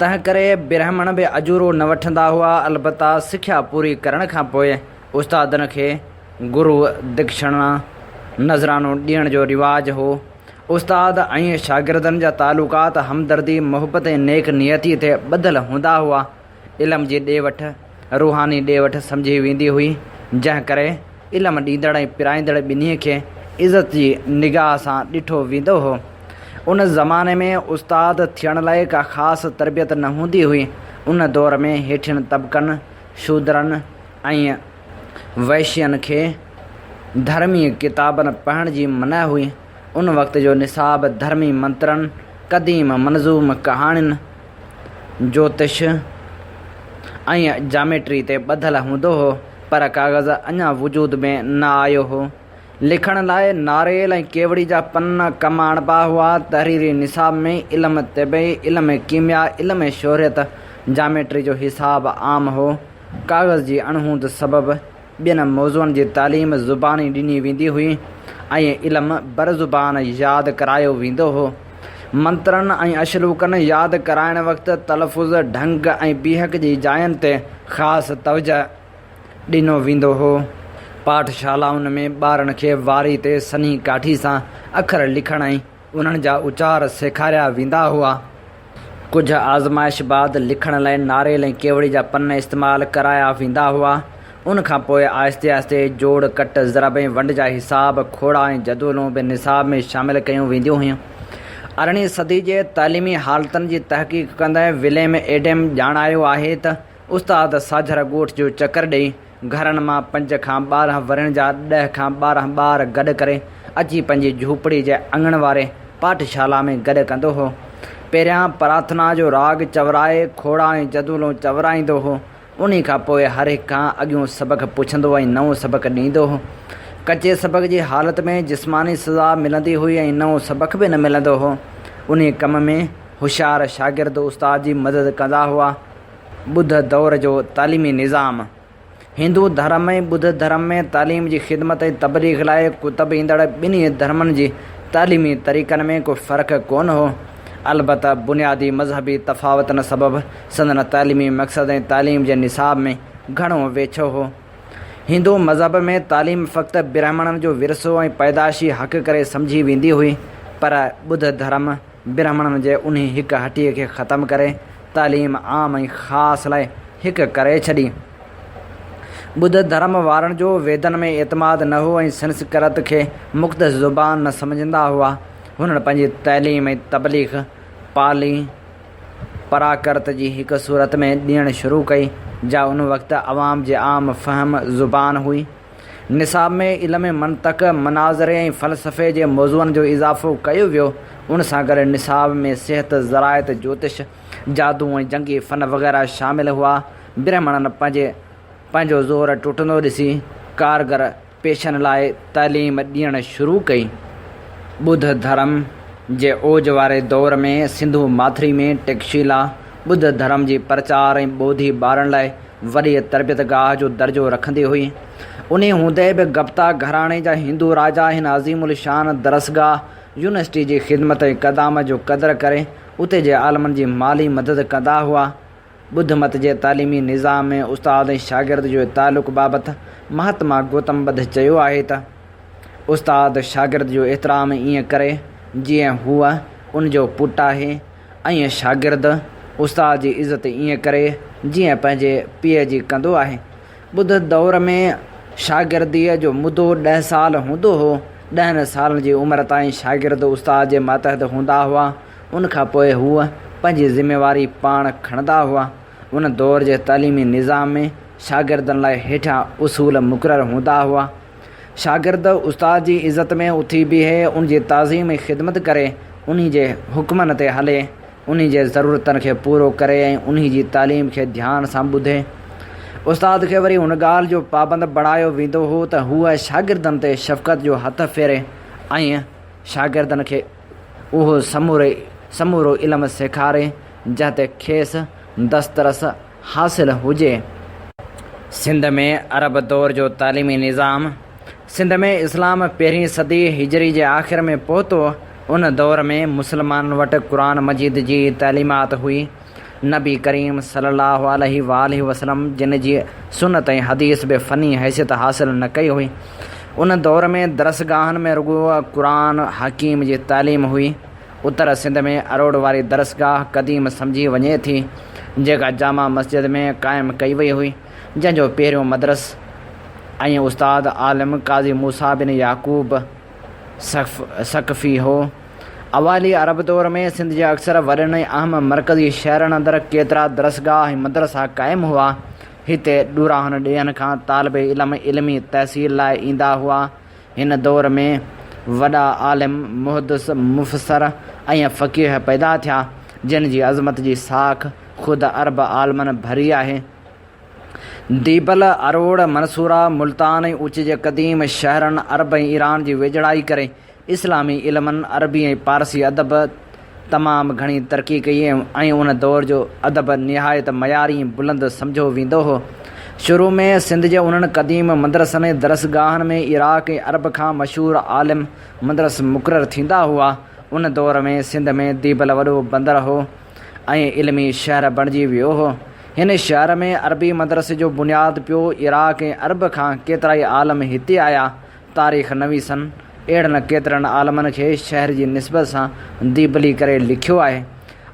तंहिं करे ब्राह्मण बि अजूरो न वठंदा हुआ। अलबत्ता सिख्या पूरी करण खां पोइ उस्तादनि खे गुरू दीक्षिणा नज़रानो ॾियण जो रिवाज हो। उस्ताद ऐं शागिर्दनि जा तालुकात हमदर्दी मुहबत ऐं नेक नियती ते ॿधल हूंदा हुआ। इल्म जी ॾे वठि रूहानी ॾे वठि सम्झी वेंदी हुई, जंहिं करे इल्मु ॾींदड़ ऐं पिराईंदड़ ॿिन्ही खे इज़त जी निगाह सां ॾिठो वेंदो हो। उन ज़माने में उस्ताद थियण लाइ का ख़ासि तरबियत न हूंदी हुई। उन दौर में हेठियुनि तबक़नि, शूद्रनि ऐं वैश्यनि खे धर्मी किताबनि पढ़ण जी मना हुई। उन वक़्त जो निसाब धर्मी मंत्रनि, क़दीम मंज़ूम कहाणियुनि, ज्योतिष ऐं जामेट्री ते ॿधल हूंदो हो, पर काग़ज़ अञा वजूद में न आयो हो। लिखण लाइ नारेल ऐं केवड़ी जा पन कमु आणिबा हुआ। तहरीरी निसाब में इल्म तिबई, इल्म कीमिया, इल्म शोहरियत, जामेट्री जो हिसाब आम हो। काग़ज़ जी अणहूंद सबबि ॿियनि मौज़ूअनि जी तालीम ज़ुबानी ॾिनी वेंदी हुई ऐं इल्मु बरज़ुबान यादि करायो वेंदो हो। मंत्रनि ऐं अशलूकनि यादि कराइण वक़्तु तलफ़ुज़, ढंग ऐं बीहक जी जायुनि ते ख़ासि तवजह ॾिनो वेंदो हो। पाठशालाउनि में ॿारनि खे वारी ते सनी काठी सां अखर लिखण ऐं उन्हनि जा उचार सेखारिया वेंदा हुआ। कुझु आज़माइश बाद लिखण लाइ नारेल ऐं केवड़ी जा पन इस्तेमालु कराया वेंदा हुआ। उनखां पोइ आहिस्ते आहिस्ते जोड़, कट, ज़रब ऐं वंड जा हिसाब, खोड़ा ऐं जदूलूं बि निसाब में शामिलु कयूं वेंदियूं हुयूं। 18वीं सदी जे तइलीमी हालतुनि जी तहक़ीक़ कंदे विलियम एडम ॼाणायो आहे त उस्ताद साझर ॻोठ जो चकर ॾेई घरनि मां 5 खां 12 वरनि जा 10 खां 12 ॿार गॾु करे अची पंहिंजी झूपड़ी जे अङण वारे पाठशाला में गॾु कंदो हो। पहिरियां प्रार्थना जो राग चवराए खोड़ा ऐं जदूलूं चवराईंदो हो। उन खां पोइ हर हिक खां अॻियूं सबक़ु पुछंदो ऐं नओं सबक़ु ॾींदो हो। कचे सबक़ जी हालत में जिस्मानी सज़ा मिलंदी हुई ऐं नओं सबक़ु बि न मिलंदो हो। उन कम में होशियार शागिर्द उस्ताद जी मदद कंदा हुआ। ॿुध दौर जो तालीमी निज़ाम। हिंदू धर्म ऐं ॿुध धर्म में तालीम जी ख़िदमत ऐं तबलीग लाइ कुतब ईंदड़ ॿिन्ही धर्मनि जी तालीमी तरीक़नि में को फ़र्क़ु कोन हो। अलबत्ता बुनियादी मज़हबी तफ़ावतनि सबबि संदन तालीमी मक़सद ऐं तालीम जे निसाब में घणो वेझो हो। हिंदू मज़हब में तालीम फ़क़्ति ब्राह्मणनि जो विरसो ऐं पैदाशी हक़ करे सम्झी वेंदी हुई, पर ॿुध धर्म ब्राह्मणनि जे उन हिकु हटीअ खे ख़तमु करे तालीम आम ऐं ख़ासि लाइ हिकु करे छॾी। ॿुध धर्म वारनि जो वेदनि में एतमाद न हो ऐं संस्कृत खे मुख़्तस ज़ुबान न सम्झंदा हुआ। हुननि पंहिंजी तइलीम ऐं तबलीग पाली पराकर्त जी हिकु सूरत में ॾियणु शुरू कई, जा उन वक़्तु अवाम जे आम फ़हम ज़ुबान हुई। निसाब में इल्म मंतक़, मनाज़रे ऐं फ़लसफ़े जे मौज़ूअनि जो इज़ाफ़ो कयो वियो। उन सां गॾु निसाब में सिहत, ज़राइत, ज्योतिष, जादू ऐं जंगी फ़न वग़ैरह शामिलु हुआ। ब्राह्मणनि पंहिंजो ज़ोर टुटंदो ॾिसी कारगर पेशनि लाइ तालीम ॾियणु शुरू कई। ॿुध धर्म जे ओज वारे दौर में सिंधु माथिरी में टेकशीला ॿुध धर्म जी प्रचार ऐं ॿोधी ॿारनि लाइ वॾी तरबियतगाह जो दर्जो रखंदी हुई। उन हूंदे बि गप्ता घराणे जा हिंदू राजा हिन अज़ीमुल शान दरसगाह यूनिवर्सिटी जी ख़िदमत ऐं क़दाम जो क़दुरु करे उते जे आलमनि जी माली मदद कंदा हुआ। ॿुधमत जे तालीमी निज़ाम में उस्ताद ऐं शागिर्द जो तालुक़ बाबति महात्मा गौतम बुद्ध चयो आहे त उस्ताद शागिर्द जो एतिराम ईअं करे जीअं हूअ उनजो पुटु आहे ऐं शागिर्द उस्ताद जी इज़त ईअं करे जीअं पंहिंजे पीउ जी कंदो आहे। ॿुध दौर में शागिर्दीअ जो मुदो 10 साल हूंदो हो। 10 सालनि जी उमिरि ताईं शागिर्द उस्ताद जे मातहत हूंदा हुआ। उनखां पोइ हूअ पंहिंजी ज़िम्मेवारी पाण खणंदा हुआ। उन दौर जे तालीमी निज़ाम में शागिर्दनि लाइ हेठियां उसूल मुक़ररु हूंदा हुआ। शागिर्द उस्ताद जी इज़त में उथी बीहे, उन जी ताज़ीम ऐं ख़िदमत करे, उन जे हुक्मनि ते हले, उन जे ज़रूरतनि खे पूरो करे ऐं उन जी तालीम खे ध्यान सां ॿुधे। उस्ताद खे वरी उन ॻाल्हि जो पाबंद बणायो वेंदो हो त हूअ शागिर्दनि ते शफ़क़त जो हथ फेरे ऐं शागिर्दनि खे उहो समूरो इल्मु सेखारे जंहिं ते खेसि दस्तरस हासिलु हुजे। सिंध में अरब दौर जो तालीमी निज़ाम। सिंध में इस्लाम 1वीं सदी हिजरी जे आख़िर में पहुतो। उन दौर में मुस्लमाननि वटि क़ुरान मजीद जी तालीमात हुई। नबी करीम सल्लल्लाहु अलैहि वसल्लम जिन जी सुनत ऐं हदीस बि फ़नी हैसियत हासिलु न कई हुई, उन दौर में दरसगाहनि में रुॻो क़ुरान हकीम जी तालीम हुई। उत्तर सिंध में अरोड़ वारी दरसगाह क़दीम सम्झी वञे थी, जेका जामा मस्जिद में क़ाइमु कई वई हुई, जंहिंजो पहिरियों मदरस ऐं उस्ताद आलिम काज़ी मूसा बिन याक़ूब सकफ़ी हो। अवाली अरब दौर में सिंध जे अक्सर वॾनि ऐं अहम मरकज़ी शहरनि अंदरि केतिरा दरसगाह ऐं मदरसा क़ाइमु हुआ। हिते ॾुराहनि ॾियनि खां तालिब इल्म इल्मी तहसील लाइ ईंदा हुआ। हिन दौर में वॾा आलिम मुहदिस मुफ़सर ऐं फ़क़ीह पैदा थिया, जिन जी अज़मत जी साख ख़ुदि अरब आलमनि भरी आहे। दीबल, अरोड़, मंसूरा, मुल्तान ऐं उच जे क़दीम शहरनि अरब ऐं ईरान जी वेझड़ाई करे इस्लामी इल्मनि अरबी ऐं पारसी अदब तमामु घणी तरक़ी कई ऐं उन दौर जो अदब निहायत मयारी बुलंद सम्झो वेंदो हो। शुरू में सिंध जे उन्हनि क़दीम मदरसनि ऐं दरसगाहनि में इराक़ ऐं अरब खां मशहूरु आलिम मदरस मुक़ररु थींदा हुआ। उन दौर में सिंध में दीबल वॾो बंदरु हो ऐं इल्मी शहर बणिजी वियो हो। हिन शहर में अरबी मदरसे जो बुनियादु पियो। इराक़ ऐं अरब खां केतिरा ई आलम हिते आया। तारीख़ नवीसन अहिड़नि केतिरनि आलमनि खे शहर जी निस्बत सां दीबली करे लिखियो आहे।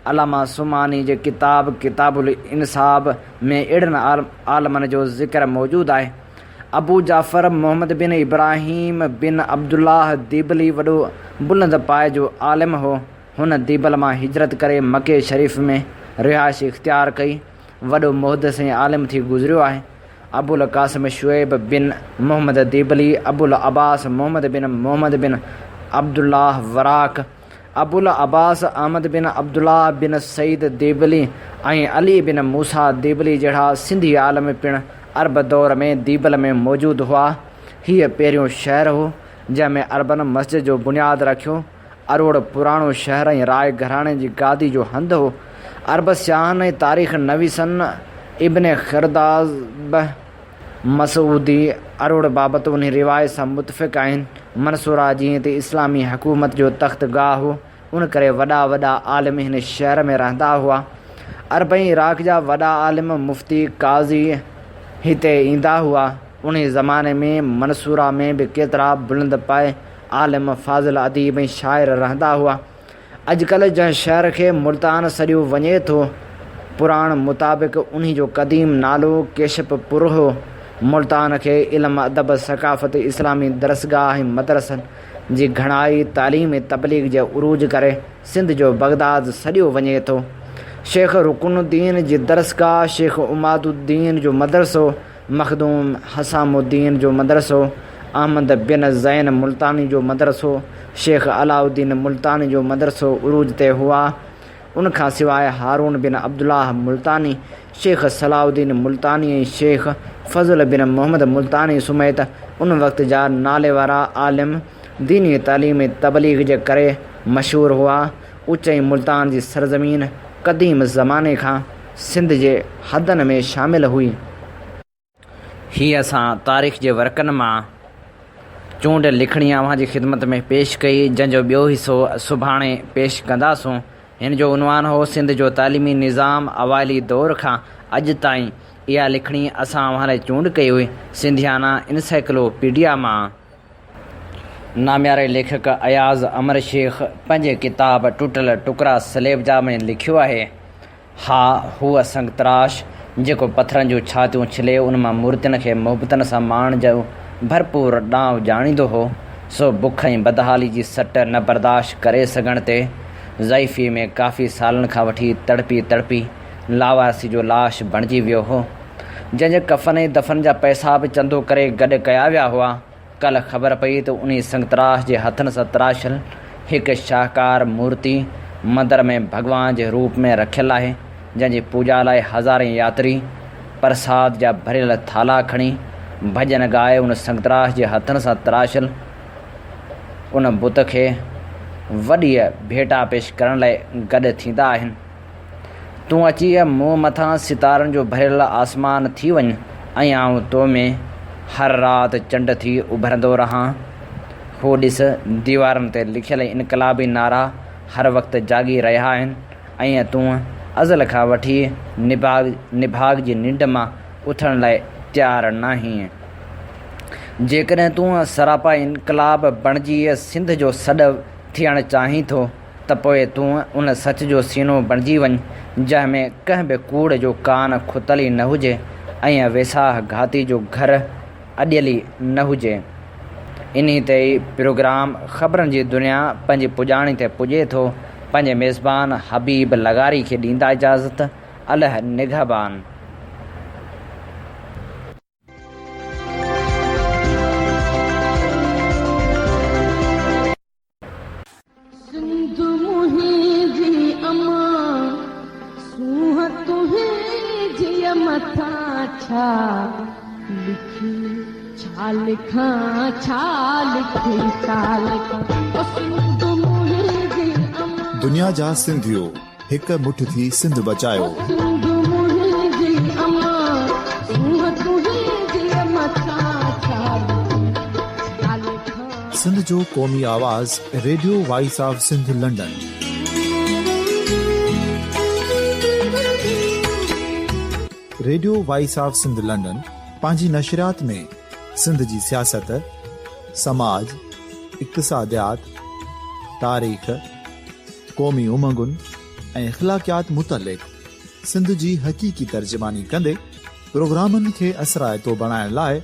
अलामा सुमानी जे किताबुल इंसाब में अहिड़नि आलमनि जो ज़िक्र मौजूदु आहे। अबू जाफ़र मोहम्मद बिन इब्राहिम बिन अब्दुल्लाह दीबली वॾो बुलंद पाए जो आलिम हो। हुन दीबल मां हिजरत करे मके शरीफ़ में रिहाइश इख़्तियार कई। वॾो मुहदिस ऐं आलिम थी गुज़रियो आहे। अबुल क़ासिम शुएब बिन मोहम्मद दीबली, अबुल अब्बास मोहम्मद बिन अब्दुल्लाह वराक, अबुल अब्बास अहमद बिन अब्दुल्लाह बिन सईद दीबली ऐं अली बिन मूसा दीबली जहिड़ा सिंधी आलम पिणु अरब दौर में दीबल में मौजूदु हुआ। हीअ पहिरियों शहर हो जंहिंमें अरबन मस्जिद जो बुनियादु रखियो। अरोड़ पुराणो शहर ऐं राय घराणे जी गादी जो हंधु हो। अरब सियाहनि ऐं तारीख़ नवीसन इब्न खिरदाज़ मसूदी अरोड़ बाबति उन रिवायत सां मुतफ़िक़ आहिनि। मंसूरा जीअं त इस्लामी हुकूमत जो तख़्तगाह हो, उन करे वॾा वॾा आलिम हिन शहर में रहंदा हुआ। अरब ऐं इराक़ जा वॾा आलिम मुफ़्ती काज़ी हिते ईंदा हुआ। उन ज़माने में मंसूरा में बि केतिरा बुलंद पाए आलिम, फ़ाज़िल, अदीब ऐं शाइर रहंदा हुआ। अॼुकल्ह जंहिं शहर खे मुल्तान सॾियो वञे थो, पुराण मुताबिक़ उन जो क़दीम नालो केशपपुर हो। मुल्तान खे इल्म, अदब, सक़ाफ़त, इस्लामी दरसगाह ऐं मदरसनि जी घणाई, तालीम ऐं तबलीग जे उरूज करे सिंध जो बगदाद सॾियो वञे थो। शेख रुकनुद्दीन जी दरसगाह, शेख उमादुद्दीन जो मदरसो, मखदूम हसामुद्दीन जो मदरसो, अहमद बिन ज़ैन मुल्तानी जो मदरसो, शेख अलाउद्दीन मुल्तानी जो मदरसो उरूज ते हुआ। उनखां सवाइ हारून बिन अब्दुल्लाह मुल्तानी, शेख सलाउद्दीन मुल्तानी ऐं शेख फज़ल बिन मोहम्मद मुल्तानी समेत उन वक़्त जा नाले वारा आलिम दीनी तालीम ऐं तबलीग जे करे मशहूरु हुआ। उच ऐं मुल्तान जी सरज़मीन क़दीम ज़माने खां सिंध जे हदनि में शामिलु हुई। हीअ असां तारीख़ जे वर्कनि मां चूंड लिखणी अव्हां जी ख़िदमत में पेश कई, जंहिंजो ॿियो हिसो सुभाणे पेश कंदासूं। हिन जो उनवान हो सिंध जो तालीमी निज़ाम अवाइली दौर खां अॼु ताईं। इहा लिखणी असां अव्हां लाइ चूंड कई हुई सिंधियाना इनसाइक्लोपीडिया मां। नाम्यारे लेखक अयाज़ अमर शेख पंहिंजे किताब टुटल टुकड़ा सलेबजा में लिखियो आहे। हा हूअ संगतराश जेको पथरनि जूं छातियूं छिले उन मां मूर्तियुनि खे मुहबतनि सां माण जो भरपूर ॾांव ॼाणींदो हो, सो बुख ऐं बदहाली जी सट न बर्दाश्त करे सघण ते ज़ईफ़ी में काफ़ी सालनि खां वठी तड़पी लावारसी जो लाश बणिजी वियो हो, जंहिंजे कफ़न ऐं दफ़न जा पैसा बि चंदो करे गॾु कया विया हुआ। कल्ह ख़बर पई त उन संगतराश जे हथनि सां तराशल हिकु शाहकार मूर्ति मंदर में भॻवान जे रूप में रखियलु आहे, जंहिंजी पूॼा लाइ हज़ारे यात्री प्रसाद जा भरियल थाला खणी भॼन ॻाए उन संगतराश जे हथनि सां तराशल उन बुत खे वॾी भेटा पेश करण लाइ गॾु थींदा आहिनि। तूं अची मूं मथां सितारनि जो भरियल आसमान थी वञ ऐं आउं तो में हर राति चंड थी उभरंदो रहां। हू ॾिस दीवारनि ते लिखियल इनकलाबी नारा हर वक़्तु जागी रहिया आहिनि ऐं तूं अज़ल खां वठी निभाग जी निंड मां उथण लाइ तयारु न आहीं। जेकॾहिं तूं सरापा इनकलाब बणिजी सिंध जो सॾु थियणु चाहीं थो त पोइ तूं उन सच जो सीनो बणिजी वञ जंहिं में कंहिं बि कूड़ जो कान खुतल ई न हुजे ऐं वेसाह घाती जो घर अॾियल ई न हुजे। इन ते ई प्रोग्राम ख़बरनि जी दुनिया पंहिंजी पुॼाणी ते पुॼे थो। पंहिंजे मेज़बान हबीब लगारी खे ॾींदा इजाज़त। अल्लाह निगहबान। दुनिया जा सिंधियो हिक मुठ थी सिंध बचायो। सिंध जो क़ौमी आवाज़ radio voice of Sindh London. Radio voice of Sindh London पंहिंजी नशरियात में सिंध जी सियासत, समाज, इक़्तिसादियात, तारीख़, क़ौमी उमंगुनि ऐं अख़लाक़ियात मुतलिक़ सिंध जी हक़ीक़ी तर्जुमानी कंदे प्रोग्रामनि खे असराइतो बणाइण लाइ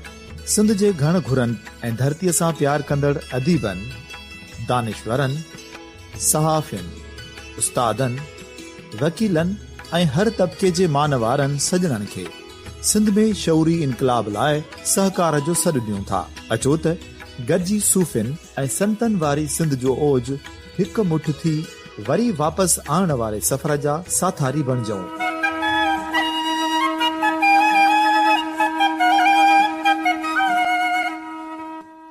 सिंध जे घण घुरनि ऐं धरतीअ सां प्यार कंदड़ अदीबनि, दानिश्वरनि, सहाफ़ियुनि, उस्तादनि, वकीलनि ऐं हर तबिके जे मानवारनि सजणनि खे सिंध में शऊरी इनकलाब लाइ सहकार जो सॾु ॾियूं था। अचो त गॾिजी सूफ़ियुनि ऐं संतनि वारी सिंध जो ओज हिकु मुठ थी वरी वापसि आणण वारे सफ़र जा साथारी बणिजऊं।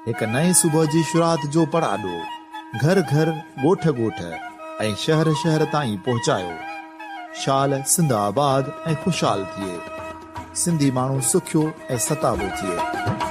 हिकु नए सुबुह जी शुरूआत जो पड़ाॾो घर घर, ॻोठ ॻोठ ऐं शहर शहर ताईं पहुचायो। शाल सिंध आबाद ऐं ख़ुशहाल थिए, सिंधी माण्हू सुखियो ऐं सताबो थिए।